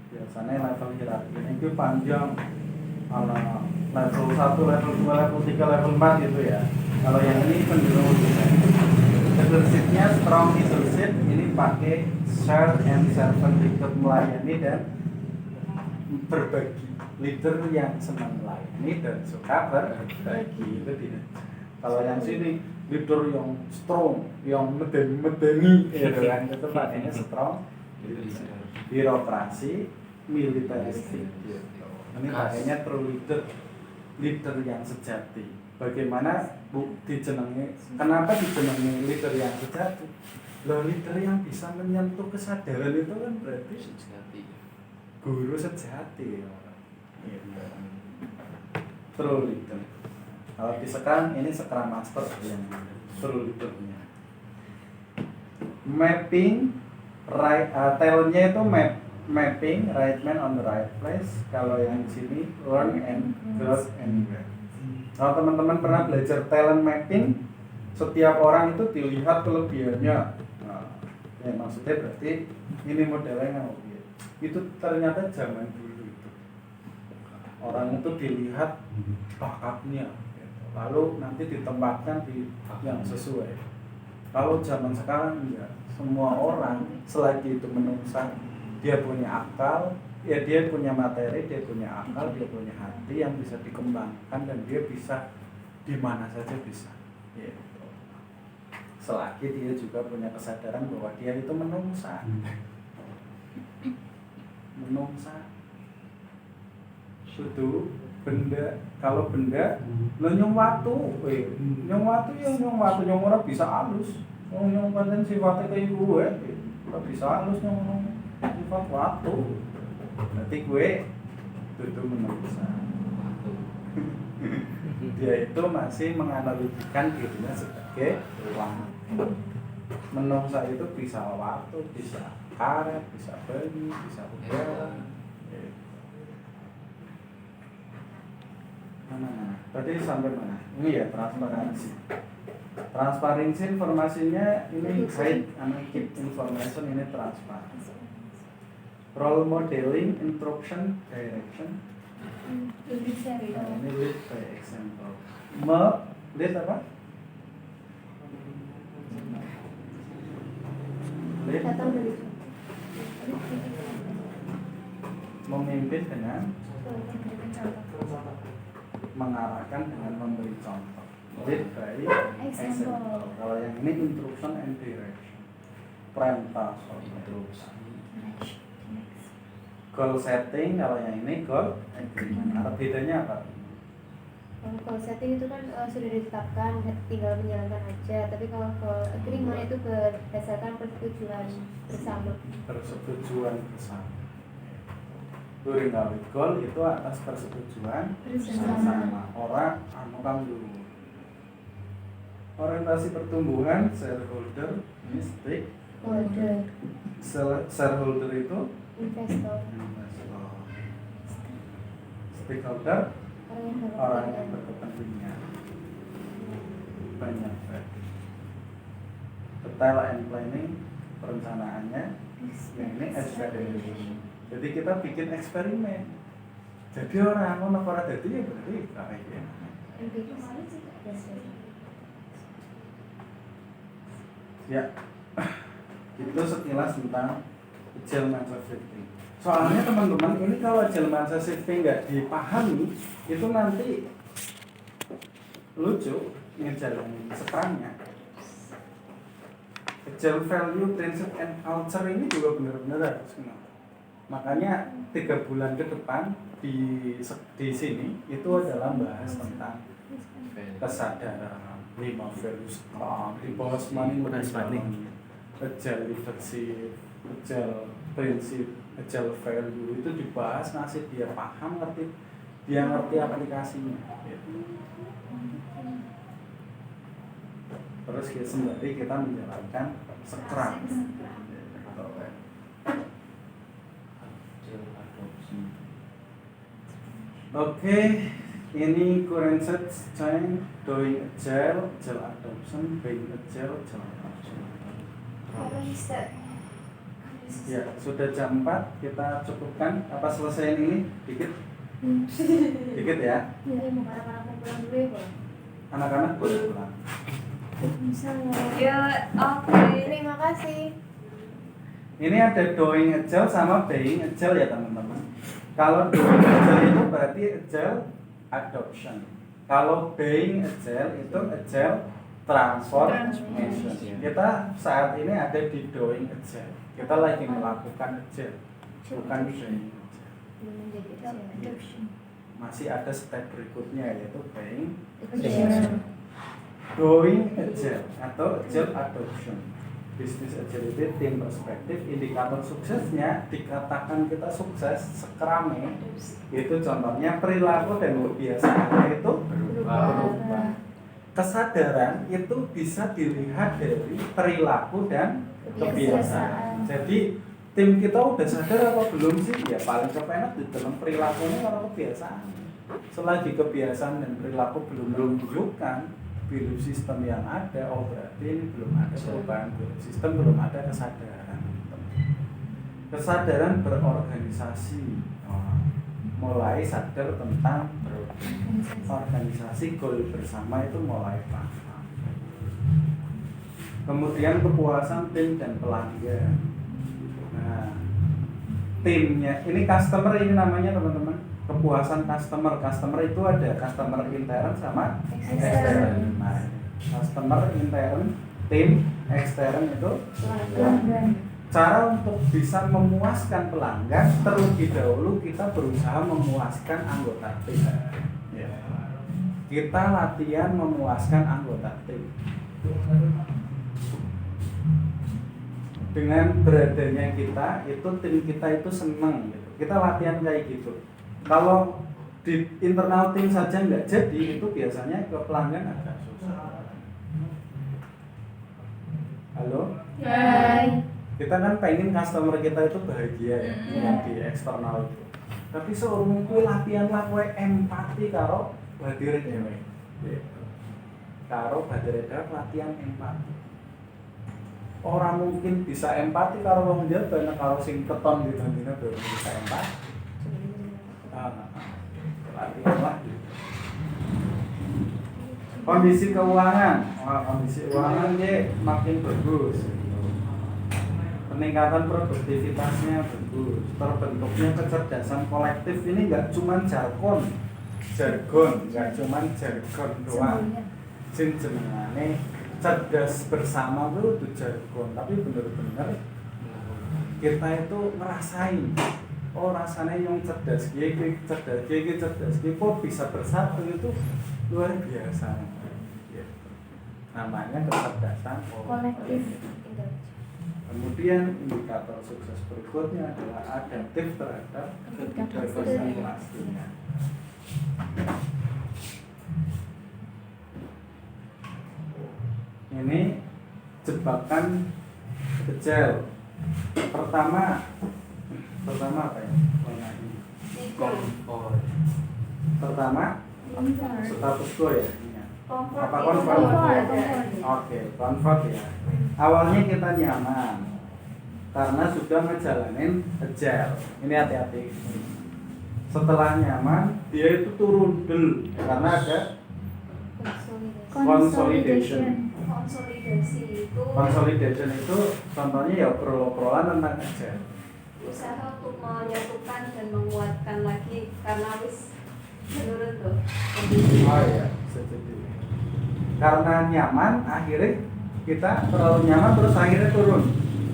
Biasanya level hierarki ini itu panjang, level 1, level 2, level 3, level 4 gitu ya. Kalau yang ini cenderung leadership-nya strong leadership, ini pakai share and servant, ikut melayani dan berbagi. Leader yang senang melayani dan suka berbagi itu dia. Kalau yang sini leader yang strong, yang medeni gitu kan, itu pakainya strong, birokrasi, militeristik gitu. Ini pakainya true leader, leader yang sejati. Bagaimana dijenengi? Kenapa dijenengi leader yang sejati? Loh, leader yang bisa menyentuh kesadaran itu kan berarti Sejati. guru sejati ya. True leader. Kalau di Scrum ini Scrum Master yang true leadernya. Mapping talentnya itu mapping, right man on the right place. Kalau yang di sini learn and growth anywhere. Kalau teman-teman pernah belajar talent mapping, setiap orang itu dilihat kelebihannya. Nah, ya maksudnya berarti ini modelnya yang lebih. Itu ternyata zaman dulu itu orang itu dilihat bakatnya, gitu. Lalu nanti ditempatkan di yang sesuai. Kalau zaman sekarang enggak, semua orang selagi itu menungsa, dia punya akal, ya dia punya materi, dia punya akal, dia punya hati yang bisa dikembangkan dan dia bisa di mana saja bisa. Gitu. Selagi dia juga punya kesadaran bahwa dia itu menungsa. Menungsa itu benda, kalau benda nyong watu nyong ora bisa halus, nyong pancen sifatnya kayak gue ora bisa halus nyong sifat watu, berarti gue itu menungsa. Dia itu masih menganalogikan dirinya sebagai uang. Menungsa itu bisa waktu, bisa karet, bisa beli, bisa udara. Mana? Tadi sampai mana? Ini ya transparansi. Transparansi informasinya ini hide and keep information, ini transparansi. Role modeling, instruction, direction. Ini lead by example. Lead apa? Lead memimpin dengan mengarahkan dengan memberi contoh. Lead by example. Kalau yang ini instruction and direction. Perintah, instruksi. Goal setting, kalau yang ini goal agreement. Ada bedanya apa? Kalau setting itu kan sudah ditetapkan, tinggal menjalankan aja. Tapi kalau agreement itu berdasarkan persetujuan bersama. Persetujuan bersama. During goal itu atas persetujuan bersama. Orang kang dulu. Orientasi pertumbuhan shareholder, ini stakeholder. Shareholder itu Investor. Stakeholder orang yang berkepentingan. Banyak. Detail and planning, perencanaannya. Yang ini evaluation. Jadi kita bikin eksperimen. Jadi orang mau ora dadi ya berarti kayak gini. Ya. Itu sekilas tentang agile mindset shifting. Soalnya teman-teman, ini kalau agile mindset shifting nggak dipahami, itu nanti lucu ngejalanin sekarangnya. Agile value, principle, and culture ini juga benar-benar harus kenal. Makanya 3 bulan ke depan di sini itu adalah bahas tentang kesadaran, 5 values, di bawah money, agile leadership, agile prinsip, agile value itu dibahas, ngasih dia paham, dia ngerti aplikasinya. Terus sembari kita menjalankan Scrum. Oke, ini current set change, doing agile, agile adoption, being agile, agile adoption. Ya, sudah jam 4, kita cukupkan. Apa selesai ini? Dikit? Dikit ya? Anak-anak boleh pulang. Ya, oke. Terima kasih. Ini ada doing agile sama being agile ya teman-teman. Kalau doing agile itu berarti agile adoption. Kalau being agile itu agile transformation. Kita saat ini ada di doing agile. Kita lagi melakukan agile, bukan being agile. Masih ada step berikutnya yaitu being agile. Doing agile atau agile adoption. Business agility, tim perspektif, indikator suksesnya dikatakan kita sukses sekrame itu contohnya perilaku dan kebiasaan itu berubah. kesadaran itu bisa dilihat dari perilaku dan kebiasaan. Jadi tim kita udah sadar apa belum sih? Ya paling kepenak di dalam perilakunya kalau kebiasaan. Selagi kebiasaan dan perilaku belum menunjukkan belief system yang ada, oh berarti ini belum ada perubahan belief system, belum ada kesadaran. Kesadaran berorganisasi, mulai sadar tentang organisasi, goal bersama itu mulai paham. Kemudian kepuasan tim dan pelanggan. Nah, timnya ini customer, ini namanya teman-teman kepuasan customer. Customer itu ada customer intern sama extern. Nah, customer intern, tim ekstern itu pelanggan. Cara untuk bisa memuaskan pelanggan, terlebih dahulu kita berusaha memuaskan anggota tim. Ya. Kita latihan memuaskan anggota tim. Dengan beradanya kita, itu tim kita itu senang gitu. Kita latihan kayak gitu. Kalau di internal tim saja nggak jadi, itu biasanya ke pelanggan agak susah. Halo? Hai. Kita kan pengen customer kita itu bahagia ya, yang di eksternal itu. Tapi seorang kue latihan lah kue empati karo badire dhewe. Karo badire dhewe latihan empati. Orang mungkin bisa empati karo wong liya ben karo sing keton di dina baru bisa empati. Latihan lah. Kondisi keuangan, kondisi keuangan dia makin bagus. Peningkatan produktivitasnya bagus, terbentuknya kecerdasan kolektif. Ini nggak cuma jargon, nggak cuma jargon doang. Sing jenengane cerdas bersama itu jargon, tapi bener-bener kita itu ngerasain. Oh rasanya yang cerdas gigi kok bisa bersatu, itu luar biasa. Namanya kecerdasan kolektif. Kemudian indikator sukses berikutnya adalah adaptif terhadap kebiasaan pastinya. Ini jebakan kecil. Pertama apa ya? Komfort. Pertama status quo ya. Apa Comfort comfort? itu Oke, comfort ya. Awalnya kita nyaman karena sudah ngejalanin agile. Ini hati-hati. Setelah nyaman, dia itu turun dulu karena ada consolidation. Consolidation itu contohnya ya obrolan tentang agile. Usaha untuk menyatukan dan menguatkan lagi karena wis menurut tuh. Oh iya, setuju. Karena nyaman, akhirnya kita terlalu nyaman terus akhirnya turun.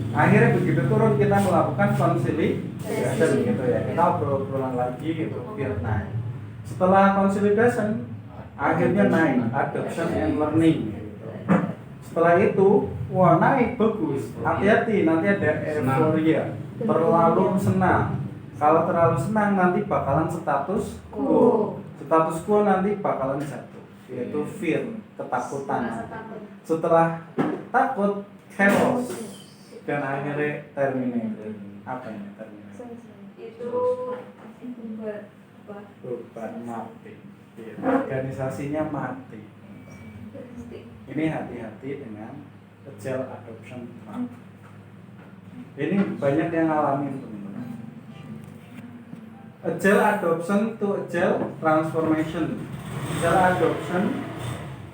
Akhirnya begitu turun kita melakukan consolidation gitu ya. Kita obrolan lagi gitu biar naik. Setelah consolidation akhirnya naik adoption and learning gitu. Setelah itu wah naik bagus. Hati-hati nanti ada euforia. Terlalu senang. Kalau terlalu senang nanti bakalan status quo. Status quo nanti bakalan jatuh. Yaitu fear, ketakutan. Setelah takut, chaos, dan akhirnya terminate. Apa ini terminate? Itu Bukan mati. Organisasinya mati. Ini hati-hati dengan agile adoption trap. Ini banyak yang ngalamin teman-teman. Agile adoption to agile transformation. Agile adoption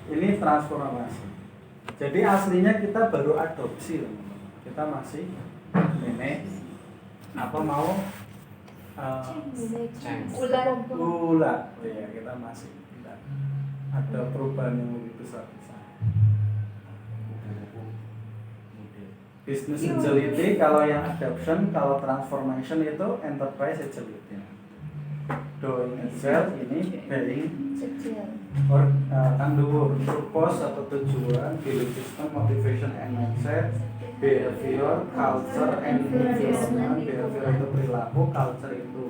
ini transformasi. Jadi aslinya kita baru adopsi, teman-teman. Kita masih manage apa mau ulat. Oh iya, kita masih tidak ada perubahan yang lebih besar. Business agility kalau yang adoption, kalau transformation itu enterprise agility. doing agile ini being Kecil. kan dhuwur purpose atau tujuan, belief system, motivation and mindset, behavior, culture and environment. Behavior itu perilaku, culture itu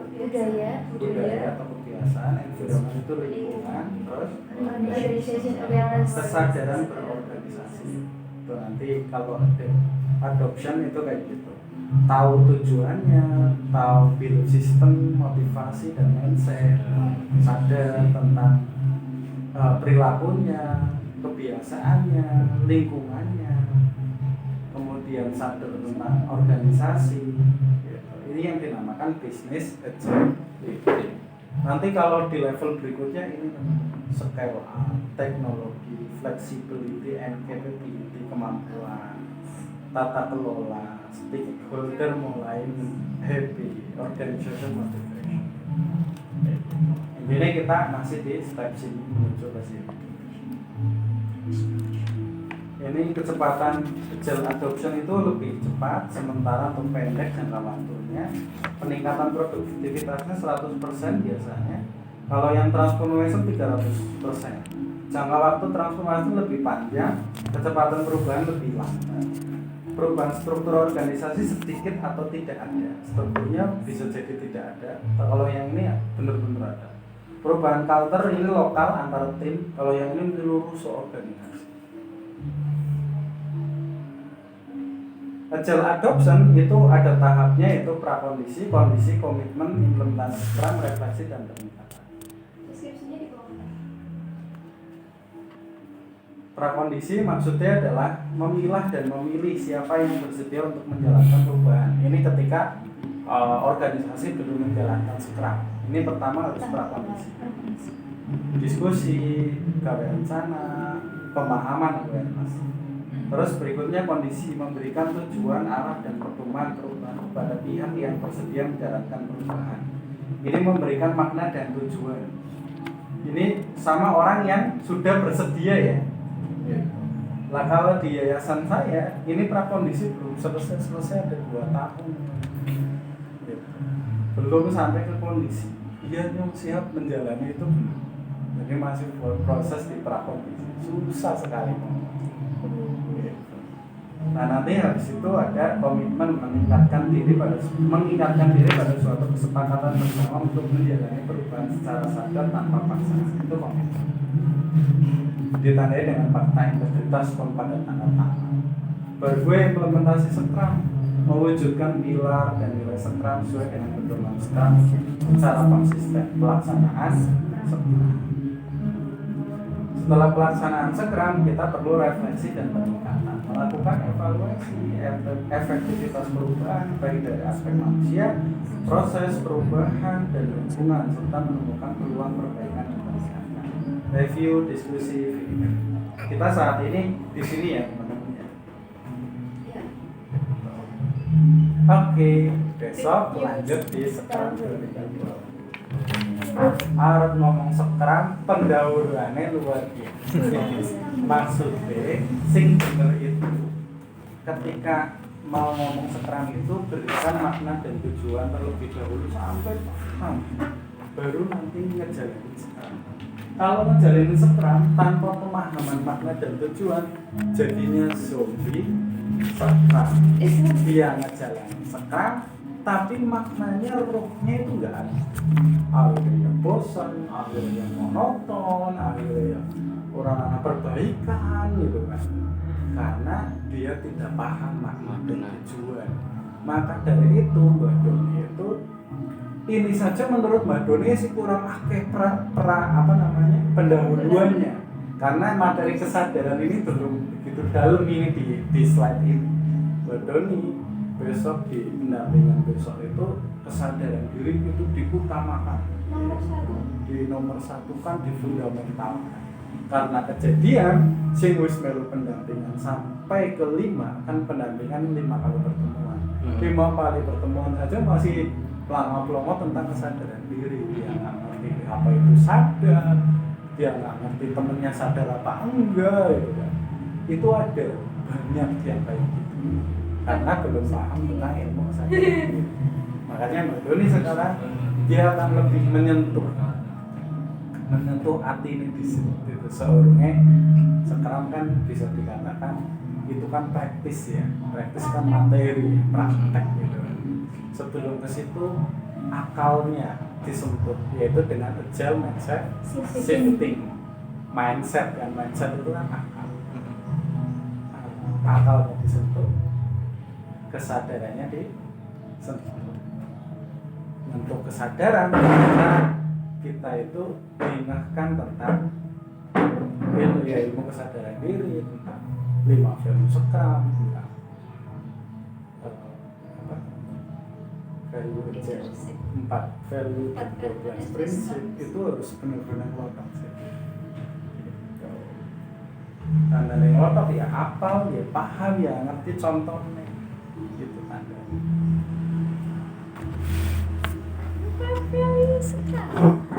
budaya atau kebiasaan, environment itu lingkungan, terus Organization awareness. kesadaran berorganisasi. Itu nanti kalau adoption itu kayak gitu, tahu tujuannya, tahu belief system, motivasi dan mindset, sadar tentang perilakunya, kebiasaannya, lingkungannya, kemudian sadar tentang organisasi gitu. Ini yang dinamakan business agility. Nanti kalau di level berikutnya ini scale up, teknologi, flexibility and capability, kemampuan, tata kelola, stakeholder mulai happy, organization motivation. Intinya kita masih di step sini menuju ke sini. Ini kecepatan agile adoption itu lebih cepat, sementara untuk pendek jangka waktunya. Peningkatan produktivitasnya 100% biasanya. Kalau yang transformation 300%. Jangka waktu transformasi lebih panjang, kecepatan perubahan lebih lambat. Perubahan struktur organisasi sedikit atau tidak ada. Strukturnya bisa jadi tidak ada. Kalau yang ini ya benar-benar ada. Perubahan culture ini lokal antar tim. Kalau yang ini menyeluruh seorganisasi. Agile adoption itu ada tahapnya, yaitu prakondisi, kondisi, komitmen, implementasi, Scrum, refleksi, dan peningkatan. Deskripsinya di bawah. Prakondisi maksudnya adalah memilah dan memilih siapa yang bersedia untuk menjalankan perubahan. Ini ketika organisasi belum menjalankan Scrum. Ini pertama harus prakondisi. Diskusi, gawe rencana, pemahaman awareness. Terus berikutnya kondisi, memberikan tujuan, arah, dan perkembangan perubahan kepada pihak yang bersedia menjalankan perubahan. Ini memberikan makna dan tujuan. Ini sama orang yang sudah bersedia ya. Lah kalau di yayasan saya, ini prakondisi belum selesai ada 2 tahun. Belum sampai ke kondisi. Dia yang siap menjalani itu belum. Jadi masih proses di prakondisi. Susah sekali. Nah nanti habis itu ada komitmen mengingatkan diri pada suatu kesepakatan bersama untuk menjalani perubahan secara sadar tanpa paksaan. Itu komitmen. Ditandai dengan fakta integritas pada tanda tangan. Baru implementasi Scrum, mewujudkan pilar dan nilai Scrum sesuai dengan pedoman Scrum secara konsisten. Pelaksanaan Scrum. Setelah pelaksanaan Scrum, kita perlu refleksi dan peningkatan, melakukan evaluasi efektivitas perubahan baik dari aspek manusia, proses perubahan dan lingkungan, serta menemukan peluang perbaikan dan peningkatan. Review, diskusi, feedback. Kita saat ini di sini ya teman-teman ya. Oke, besok lanjut di Scrum 2020. Arep ngomong Scrum pendahuluannya luar biasa. Maksudnya sing bener itu ketika mau ngomong Scrum itu berikan makna dan tujuan terlebih dahulu sampai paham, baru nanti ngejalanin Scrum. Kalau ngejalanin Scrum tanpa pemahaman makna dan tujuan, jadinya zombie Scrum. Dia ngejalanin Scrum tapi maknanya rohnya itu enggak ada. Akhirnya bosan, akhirnya monoton, akhirnya orang perbaikan gitu kan. Karena dia tidak paham makna dan tujuan. Maka dari itu Mbak Doni itu ini saja menurut Mbak Doni sih kurang akeh pendahuluannya. Karena materi kesadaran ini belum begitu dalam ini di slide ini. Mbak Doni besok di pendampingan besok itu kesadaran diri itu diutamakan, nomor satukan, di fundamental. Karena kejadian sing wis melu pendampingan sampai ke 5 kan pendampingan 5 kali pertemuan. 5 kali pertemuan saja masih pelongo-pelongo tentang kesadaran diri. Dia nggak ngerti apa itu sadar, dia nggak ngerti temennya sadar apa enggak gitu kan. Itu ada banyak yang kayak gitu. Karena belum paham tentang ilmu kesadaran. Makanya Mbak Doni sekarang dia akan lebih menyentuh hati ini di situ gitu. Seurungnya sekarang kan bisa dikatakan itu kan praktis ya, praktis kan materi, praktek gitu. Sebelum ke situ akalnya disentuh, yaitu dengan agile mindset shifting. Mindset kan, mindset itu kan akalnya disentuh, kesadarannya disentuh. Untuk kesadaran karena kita itu diingatkan tentang ilmu kesadaran diri, tentang 5 value sekam, tentang value agile, 4 value dan 12 prinsip itu harus benar-benar ngotot sih. Tanda yang ngotot ya apal, ya paham, ya ngerti contohnya gitu tanda. Value sekam.